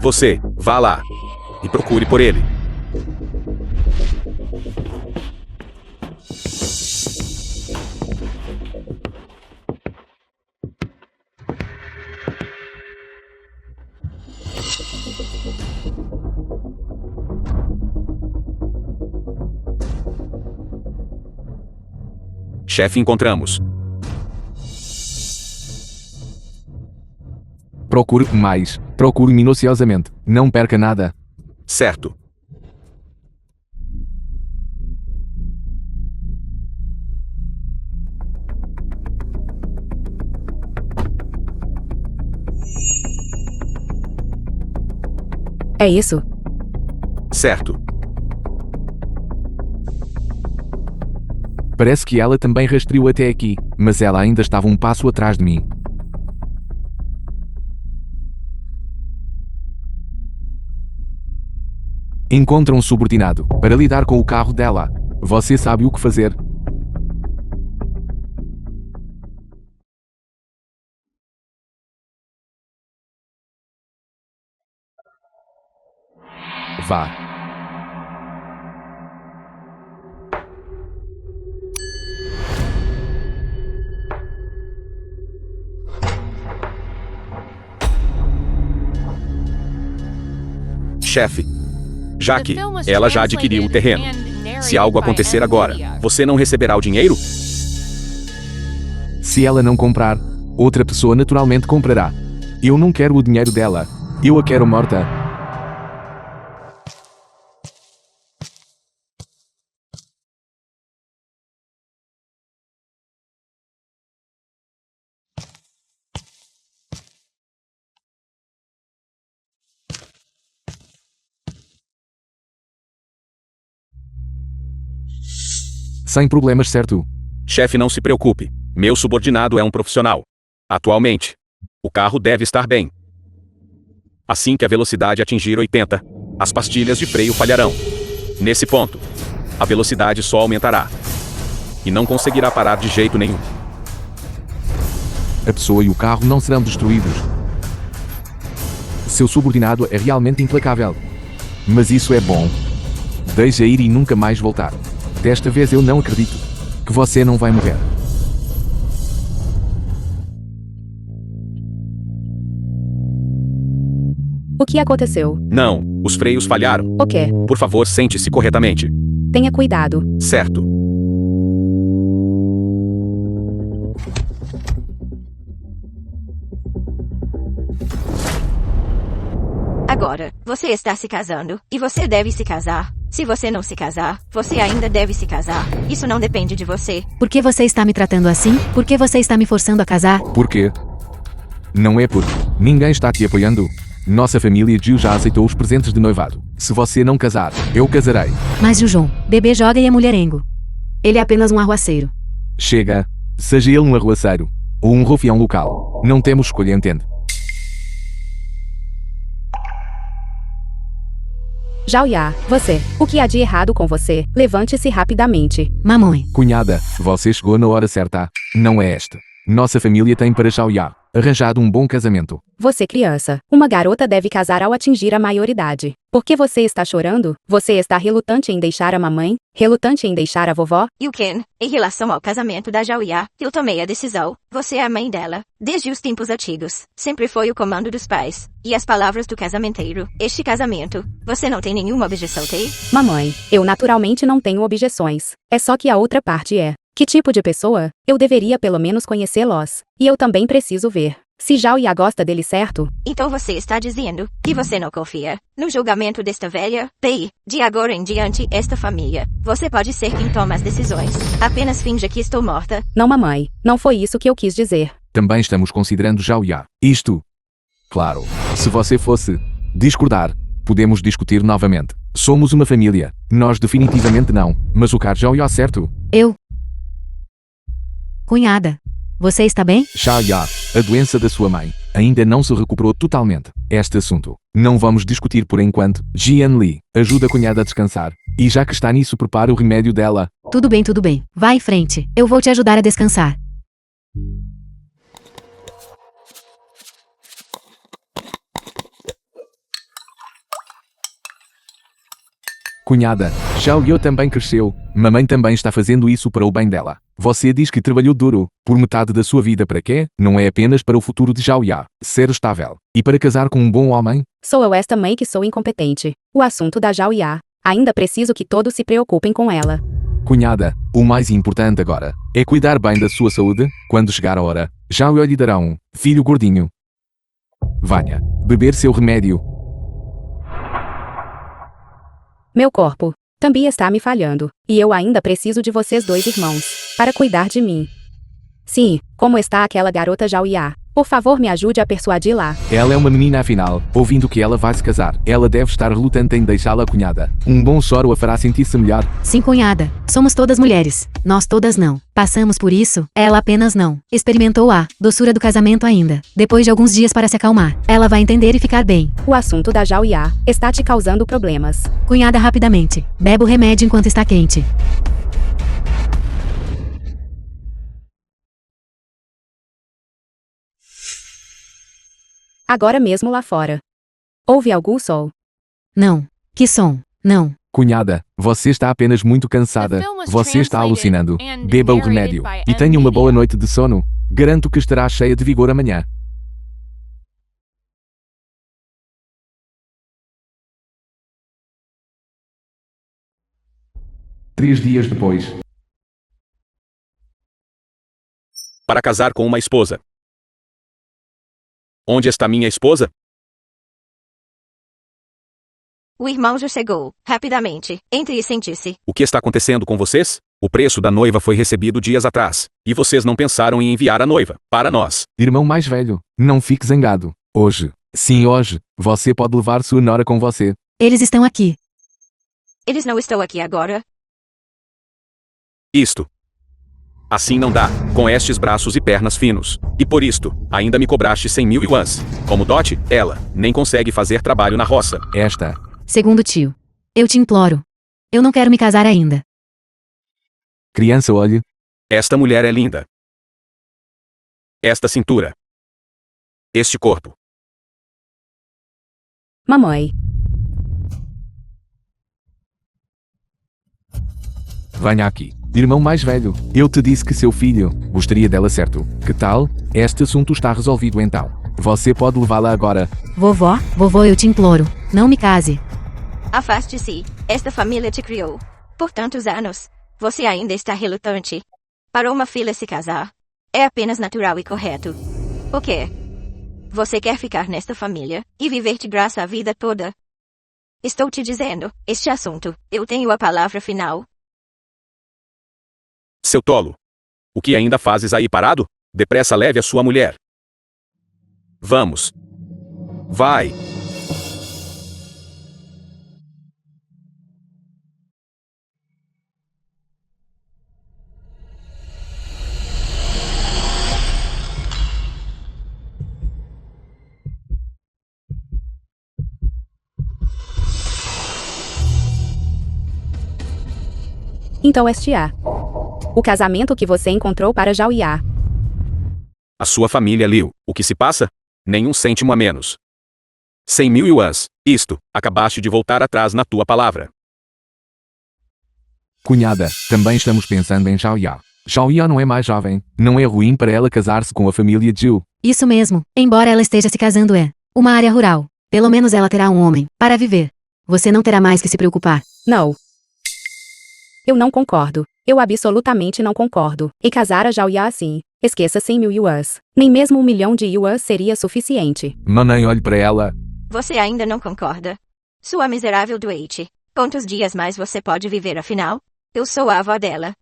D: Você, vá lá e procure por ele. Chefe, encontramos.
C: Procure mais. Procure minuciosamente. Não perca nada.
D: Certo.
B: É isso?
D: Certo.
C: Parece que ela também rastreou até aqui, mas ela ainda estava um passo atrás de mim. Encontra um subordinado para lidar com o carro dela. Você sabe o que fazer. Vá.
D: Chefe, já
E: The
D: que
E: film was
D: ela já adquiriu o
E: translated
D: terreno,
E: and narrated
D: se algo
E: by
D: acontecer
E: M
D: agora,
E: Media.
D: você não receberá o dinheiro?
C: Se ela não comprar, outra pessoa naturalmente comprará. Eu não quero o dinheiro dela. Eu a quero morta. Sem problemas, certo?
D: Chefe, não se preocupe. Meu subordinado é um profissional. Atualmente, o carro deve estar bem. Assim que a velocidade atingir 80, as pastilhas de freio falharão. Nesse ponto, a velocidade só aumentará. E não conseguirá parar de jeito nenhum.
C: A pessoa e o carro não serão destruídos. Seu subordinado é realmente implacável. Mas isso é bom. Deixa ir e nunca mais voltar. Desta vez eu não acredito que você não vai morrer.
B: O que aconteceu?
D: Não, os freios falharam.
B: O quê?
D: Por favor, sente-se corretamente.
B: Tenha cuidado.
D: Certo.
F: Agora, você está se casando, e você deve se casar. Se você não se casar, você ainda deve se casar. Isso não depende de você.
A: Por que você está me tratando assim? Por que você está me forçando a casar?
C: Por quê? Não é porque ninguém está te apoiando. Nossa família Jill já aceitou os presentes de noivado. Se você não casar, eu casarei.
A: Mas João, bebê joga e é mulherengo. Ele é apenas um arruaceiro.
C: Chega. Seja ele um arruaceiro ou um rufião local. Não temos escolha, entende?
B: Jaoyá, você. O que há de errado com você? Levante-se rapidamente.
A: Mamãe,
C: Cunhada, você chegou na hora certa. Não é esta. Nossa família tem para Xiaoya arranjado um bom casamento.
B: Você criança. Uma garota deve casar ao atingir a maioridade. Por que você está chorando? Você está relutante em deixar a mamãe? Relutante em deixar a vovó?
F: E o Ken, em relação ao casamento da Jaoya, eu tomei a decisão. Você é a mãe dela. Desde os tempos antigos, sempre foi o comando dos pais. E as palavras do casamenteiro. Este casamento, você não tem nenhuma objeção, tem?
B: Mamãe, eu naturalmente não tenho objeções. É só que a outra parte é: que tipo de pessoa? Eu deveria pelo menos conhecê-los. E eu também preciso ver. Se Jaoya gosta dele, certo?
F: Então você está dizendo que você não confia no julgamento desta velha? Bem, de agora em diante, esta família. Você pode ser quem toma as decisões. Apenas finja que estou morta.
B: Não, mamãe. Não foi isso que eu quis dizer.
C: Também estamos considerando Xiaoya. Isto. Claro. Se você fosse discordar, podemos discutir novamente. Somos uma família. Nós definitivamente não. Mas o Car Xiaoya, certo?
A: eu. Cunhada, você está bem?
C: Xiaoya, a doença da sua mãe ainda não se recuperou totalmente. Este assunto não vamos discutir por enquanto. Jian Li, ajuda a cunhada a descansar. E já que está nisso, prepara o remédio dela.
A: Tudo bem, tudo bem. Vai em frente. Eu vou te ajudar a descansar.
C: Cunhada, Xiaoya também cresceu. Mamãe também está fazendo isso para o bem dela. Você diz que trabalhou duro, por metade da sua vida para quê? Não é apenas para o futuro de Xiaoya ser estável. E para casar com um bom homem?
B: Sou eu esta mãe que sou incompetente. O assunto da Jaoya. Ainda preciso que todos se preocupem com ela.
C: Cunhada, o mais importante agora é cuidar bem da sua saúde. Quando chegar a hora, Xiaoya lhe dará um filho gordinho. Venha beber seu remédio.
B: Meu corpo também está me falhando, e eu ainda preciso de vocês dois irmãos para cuidar de mim. Sim, como está aquela garota Jaoya? Por favor, me ajude a persuadi-la.
C: Ela é uma menina afinal, ouvindo que ela vai se casar. Ela deve estar relutante em deixá-la cunhada. Um bom choro a fará sentir-se melhor.
A: Sim, cunhada. Somos todas mulheres. Nós todas não. Passamos por isso. Ela apenas não. Experimentou a doçura do casamento ainda. Depois de alguns dias para se acalmar. Ela vai entender e ficar bem.
B: O assunto da Jaoya está te causando problemas.
A: Cunhada, rapidamente. Beba o remédio enquanto está quente.
B: Agora mesmo lá fora. Houve algum som?
A: Não. Que som? Não.
C: Cunhada, você está apenas muito cansada. Você está alucinando. Beba o remédio. E tenha uma boa noite de sono. Garanto que estará cheia de vigor amanhã. Três dias depois.
D: Para casar com uma esposa. Onde está minha esposa?
F: O irmão já chegou, rapidamente. Entre e sente-se.
D: O que está acontecendo com vocês? O preço da noiva foi recebido dias atrás. E vocês não pensaram em enviar a noiva para nós.
C: Irmão mais velho, não fique zangado. Hoje, sim hoje, você pode levar sua nora com você.
A: Eles estão aqui.
F: Eles não estão aqui agora.
D: Isto. Assim não dá, com estes braços e pernas finos. E por isto, ainda me cobraste 100.000 yuans. Como dote, ela nem consegue fazer trabalho na roça.
C: Esta.
A: Segundo tio. Eu te imploro. Eu não quero me casar ainda.
C: Criança, olhe.
D: Esta mulher é linda. Esta cintura. Este corpo.
B: Mamãe.
C: Venha aqui. Irmão mais velho, eu te disse que seu filho gostaria dela, certo? Que tal? Este assunto está resolvido então. Você pode levá-la agora.
A: Vovó, eu te imploro. Não me case.
F: Afaste-se. Esta família te criou. Por tantos anos. Você ainda está relutante. Para uma filha se casar. É apenas natural e correto. O quê? Você quer ficar nesta família e viver de graça a vida toda? Estou te dizendo, este assunto, eu tenho a palavra final.
D: Seu tolo. O que ainda fazes aí parado? Depressa leve a sua mulher. Vamos. Vai.
B: Então este é o casamento que você encontrou para Jaoya.
D: A sua família, Liu. O que se passa? Nenhum cêntimo a menos. 100.000 yuans. Isto, acabaste de voltar atrás na tua palavra.
C: Cunhada, também estamos pensando em Jaoya. Jaoya não é mais jovem. Não é ruim para ela casar-se com a família Zhu.
A: Isso mesmo. Embora ela esteja se casando uma área rural. Pelo menos ela terá um homem para viver. Você não terá mais que se preocupar.
B: Não. Eu não concordo. Eu absolutamente não concordo. E casar a Jaoya assim. Esqueça 100.000 yuans. Nem mesmo 1 milhão de yuans seria suficiente.
C: Mamãe, olhe para ela.
F: Você ainda não concorda? Sua miserável doente. Quantos dias mais você pode viver afinal? Eu sou a avó dela.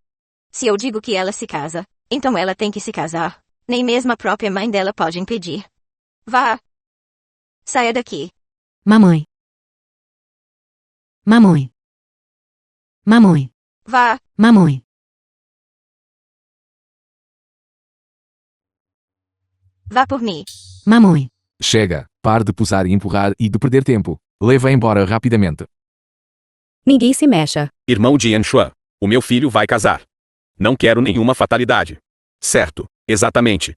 F: Se eu digo que ela se casa, então ela tem que se casar. Nem mesmo a própria mãe dela pode impedir. Vá. Saia daqui.
A: Mamãe.
F: Vá.
A: Mamãe.
F: Vá por mim.
C: Mamãe. Chega. Pare de pusar e empurrar e de perder tempo. Leva embora rapidamente.
B: Ninguém se mexa.
D: Irmão de Yanxuan, o meu filho vai casar. Não quero nenhuma fatalidade. Certo, exatamente.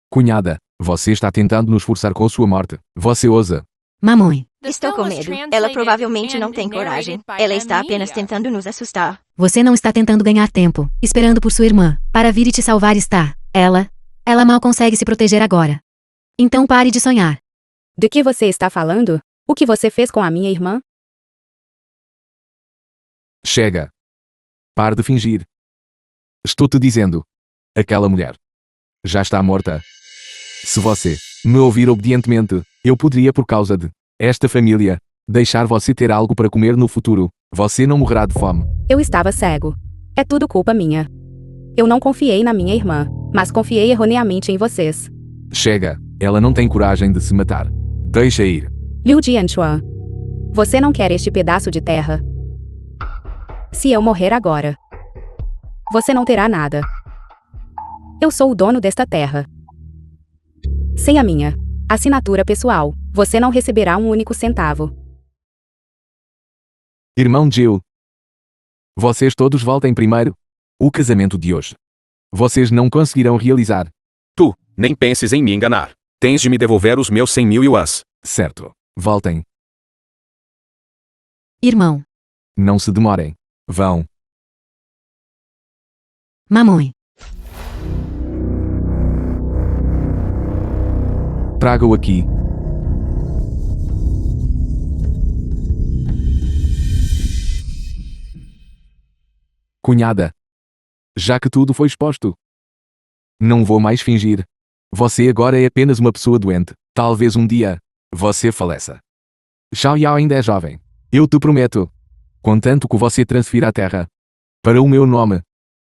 C: Cunhada, você está tentando nos forçar com sua morte. Você ousa.
A: Mamãe.
F: Estou com medo. Ela provavelmente não tem coragem. Ela está apenas tentando nos assustar.
A: Você não está tentando ganhar tempo, esperando por sua irmã, para vir e te salvar está. Ela mal consegue se proteger agora. Então pare de sonhar.
B: De que você está falando? O que você fez com a minha irmã?
C: Chega. Pare de fingir. Estou te dizendo. Aquela mulher já está morta. Se você me ouvir obedientemente, eu poderia, por causa de esta família, deixar você ter algo para comer no futuro. Você não morrerá de fome.
B: Eu estava cego. É tudo culpa minha. Eu não confiei na minha irmã, mas confiei erroneamente em vocês.
C: Chega, ela não tem coragem de se matar. Deixa ir.
B: Liu Jianchuan. Você não quer este pedaço de terra? Se eu morrer agora, você não terá nada. Eu sou o dono desta terra. Sem a minha assinatura pessoal, você não receberá um único centavo.
C: Irmão Jill. Vocês todos voltem primeiro. O casamento de hoje. Vocês não conseguirão realizar.
D: Tu, nem penses em me enganar. Tens de me devolver os meus 100.000 yuans.
C: Certo. Voltem.
A: Irmão.
C: Não se demorem. Vão.
A: Mamãe.
C: Traga-o aqui. Cunhada. Já que tudo foi exposto. Não vou mais fingir. Você agora é apenas uma pessoa doente. Talvez um dia, você faleça. Xiao Yao ainda é jovem. Eu te prometo. Contanto que você transfira a terra para o meu nome,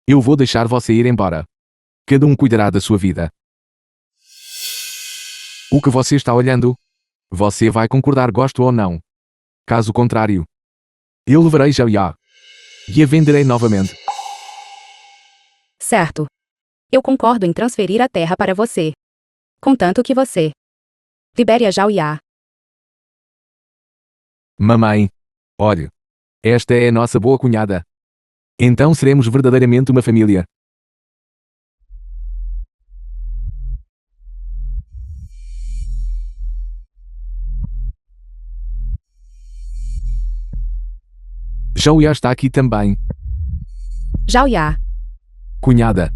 C: eu vou deixar você ir embora. Cada um cuidará da sua vida. O que você está olhando? Você vai concordar, gosto ou não. Caso contrário, eu levarei Xiao Yao e a venderei novamente.
B: Certo. Eu concordo em transferir a terra para você. Contanto que você libere a Zhao Ya.
C: Mamãe. Olhe. Esta é a nossa boa cunhada. Então seremos verdadeiramente uma família. Zhao Ya está aqui também.
B: Zhao Ya.
C: Cunhada.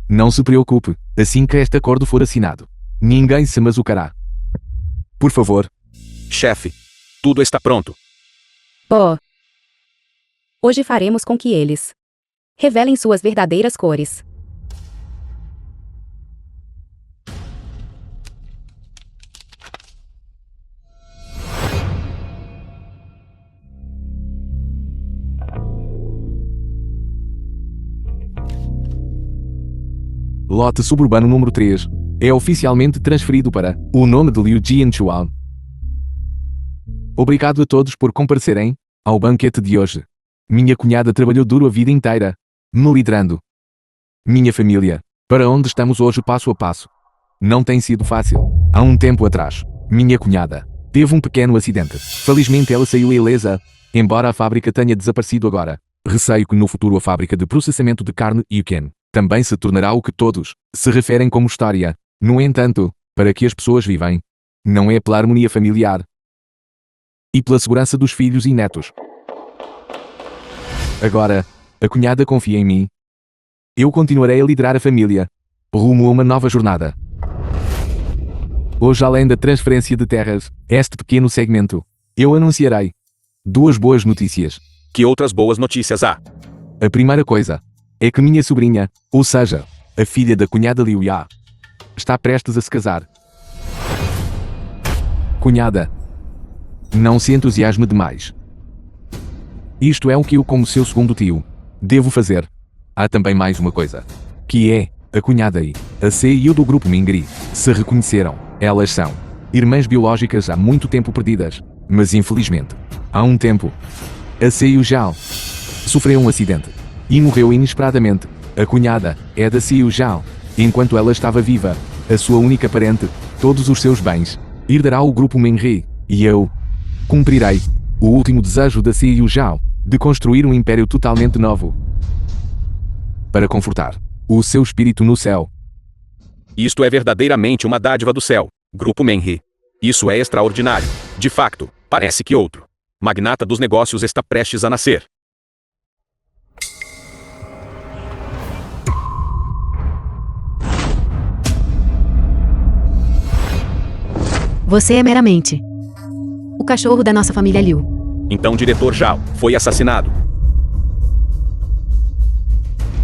C: Não se preocupe, assim que este acordo for assinado, ninguém se machucará. Por favor.
D: Chefe, tudo está pronto.
B: Oh. Hoje faremos com que eles revelem suas verdadeiras cores.
C: Lote suburbano número 3 é oficialmente transferido para o nome de Liu Jianchuan. Obrigado a todos por comparecerem ao banquete de hoje. Minha cunhada trabalhou duro a vida inteira, me liderando minha família para onde estamos hoje passo a passo. Não tem sido fácil. Há um tempo atrás, minha cunhada teve um pequeno acidente. Felizmente ela saiu ilesa, embora a fábrica tenha desaparecido agora. Receio que no futuro a fábrica de processamento de carne Yuken também se tornará o que todos se referem como história. No entanto, para que as pessoas vivem, não é pela harmonia familiar e pela segurança dos filhos e netos. Agora, a cunhada confia em mim. Eu continuarei a liderar a família rumo a uma nova jornada. Hoje, além da transferência de terras, este pequeno segmento, eu anunciarei duas boas notícias.
D: Que outras boas notícias há?
C: A primeira coisa é que minha sobrinha, ou seja, a filha da cunhada Liu Ya, está prestes a se casar. Cunhada, não se entusiasme demais. Isto é o que eu, como seu segundo tio, devo fazer. Há também mais uma coisa, que é, a cunhada e a CEO do grupo Mingri se reconheceram. Elas são irmãs biológicas há muito tempo perdidas, mas infelizmente, há um tempo, a CEO Zhao sofreu um acidente e morreu inesperadamente. A cunhada é da CEO Zhao. Enquanto ela estava viva, a sua única parente, todos os seus bens, herdará o grupo Mingri, e eu cumprirei o último desejo da CEO Zhao de construir um império totalmente novo para confortar o seu espírito no céu.
D: Isto é verdadeiramente uma dádiva do céu, Grupo Menri. Isso é extraordinário. De facto, parece que outro magnata dos negócios está prestes a nascer.
A: Você é meramente o cachorro da nossa família Liu.
D: Então o diretor Zhao foi assassinado.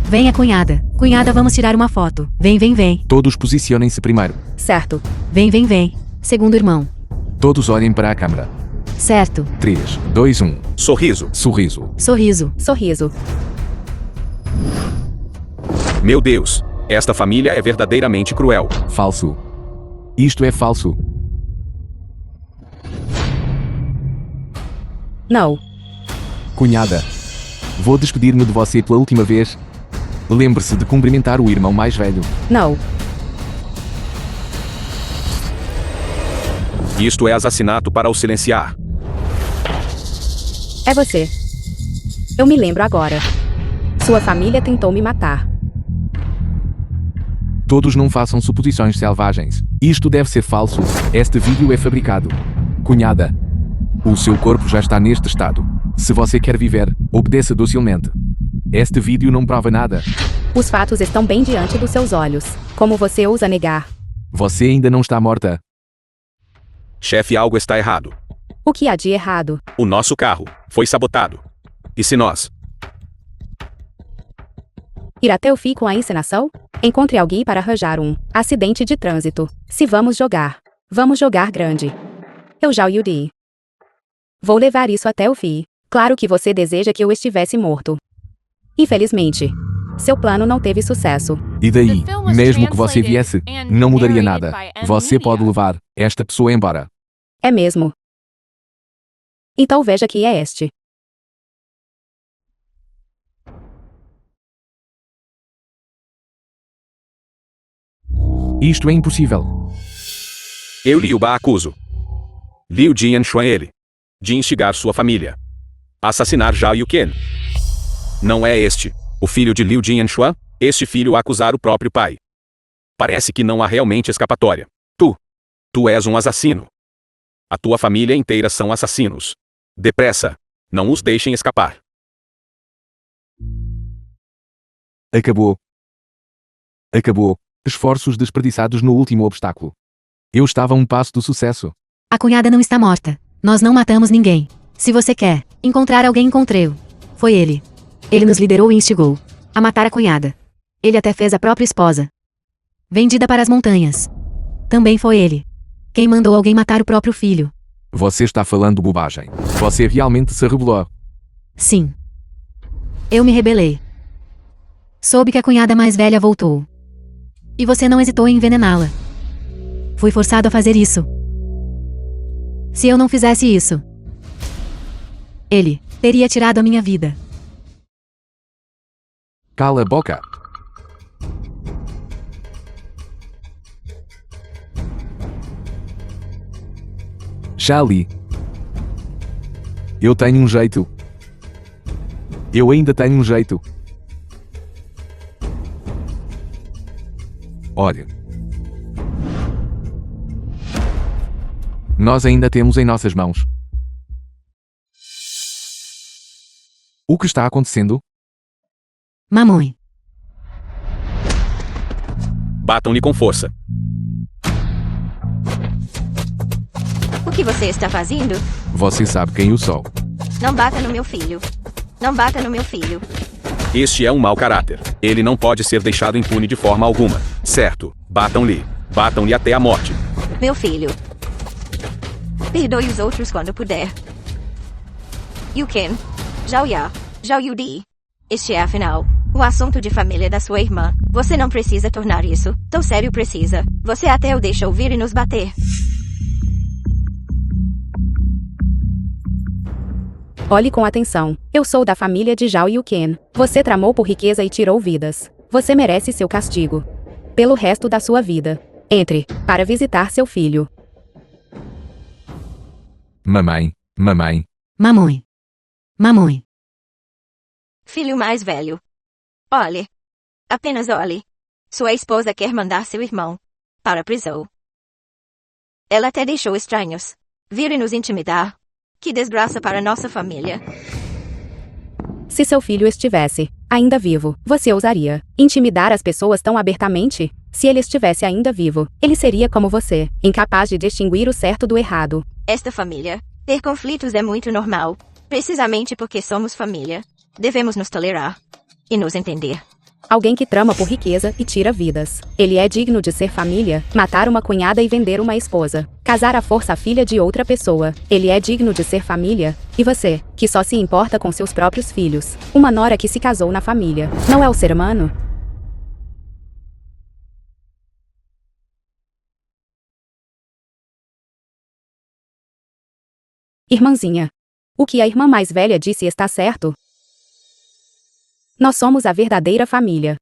A: Venha, cunhada. Cunhada, vamos tirar uma foto. Vem, vem, vem.
C: Todos posicionem-se primeiro.
B: Certo.
A: Vem, vem, vem. Segundo irmão.
C: Todos olhem para a câmera.
A: Certo.
C: 3, 2, 1.
D: Sorriso.
C: Sorriso.
A: Sorriso.
B: Sorriso.
D: Meu Deus, esta família é verdadeiramente cruel.
C: Falso. Isto é falso.
B: Não.
C: Cunhada. Vou despedir-me de você pela última vez. Lembre-se de cumprimentar o irmão mais velho.
B: Não.
D: Isto é assassinato para o silenciar.
B: É você. Eu me lembro agora. Sua família tentou me matar.
C: Todos não façam suposições selvagens. Isto deve ser falso. Este vídeo é fabricado. Cunhada. O seu corpo já está neste estado. Se você quer viver, obedeça docilmente. Este vídeo não prova nada.
B: Os fatos estão bem diante dos seus olhos. Como você ousa negar?
C: Você ainda não está morta.
D: Chefe, algo está errado.
B: O que há de errado?
D: O nosso carro foi sabotado. E se nós?
B: Ir até o fim com a encenação? Encontre alguém para arranjar um acidente de trânsito. Se vamos jogar grande. Eu já o dei. Vou levar isso até o fim. Claro que você deseja que eu estivesse morto. Infelizmente, seu plano não teve sucesso.
C: E daí, mesmo que você viesse, não mudaria nada. Você pode levar esta pessoa embora.
B: É mesmo? Então veja que é este.
C: Isto é impossível.
D: Eu, Liu Ba, acuso Liu Jianxuan ele de instigar sua família a assassinar Zhao Yuqian. Não é este o filho de Liu Jianxuan? Este filho a acusar o próprio pai. Parece que não há realmente escapatória. Tu és um assassino. A tua família inteira são assassinos. Depressa, não os deixem escapar.
C: Acabou. Esforços desperdiçados no último obstáculo. Eu estava a um passo do sucesso.
A: A cunhada não está morta. Nós não matamos ninguém. Se você quer encontrar alguém, encontrei-o. Foi ele. Ele nos liderou e instigou a matar a cunhada. Ele até fez a própria esposa vendida para as montanhas. Também foi ele quem mandou alguém matar o próprio filho.
C: Você está falando bobagem. Você realmente se rebelou.
A: Sim. Eu me rebelei. Soube que a cunhada mais velha voltou. E você não hesitou em envenená-la. Fui forçado a fazer isso. Se eu não fizesse isso, ele teria tirado a minha vida.
C: Cala a boca. Charlie. Eu tenho um jeito. Eu ainda tenho um jeito. Olha. Nós ainda temos em nossas mãos. O que está acontecendo?
A: Mamãe.
D: Batam-lhe com força.
F: O que você está fazendo?
C: Você sabe quem eu sou.
F: Não bata no meu filho. Não bata no meu filho.
D: Este é um mau caráter. Ele não pode ser deixado impune de forma alguma. Certo. Batam-lhe. Batam-lhe até a morte.
F: Meu filho. Perdoe os outros quando puder. Yuken. Zhao Yudi. Este é afinal o assunto de família da sua irmã. Você não precisa tornar isso tão sério. Precisa. Você até o deixa ouvir e nos bater.
B: Olhe com atenção. Eu sou da família de Zhao Yuqian. Você tramou por riqueza e tirou vidas. Você merece seu castigo. Pelo resto da sua vida. Entre para visitar seu filho.
C: Mamãe.
A: Mamãe.
F: Filho mais velho. Olhe. Apenas olhe. Sua esposa quer mandar seu irmão para a prisão. Ela até deixou estranhos virem nos intimidar. Que desgraça para nossa família.
B: Se seu filho estivesse ainda vivo, você ousaria intimidar as pessoas tão abertamente? Se ele estivesse ainda vivo, ele seria como você, incapaz de distinguir o certo do errado.
F: Esta família ter conflitos é muito normal. Precisamente porque somos família, devemos nos tolerar e nos entender.
B: Alguém que trama por riqueza e tira vidas. Ele é digno de ser família, matar uma cunhada e vender uma esposa. Casar à força a filha de outra pessoa. Ele é digno de ser família. E você, que só se importa com seus próprios filhos. Uma nora que se casou na família. Não é o ser humano? Irmãzinha. O que a irmã mais velha disse está certo. Nós somos a verdadeira família.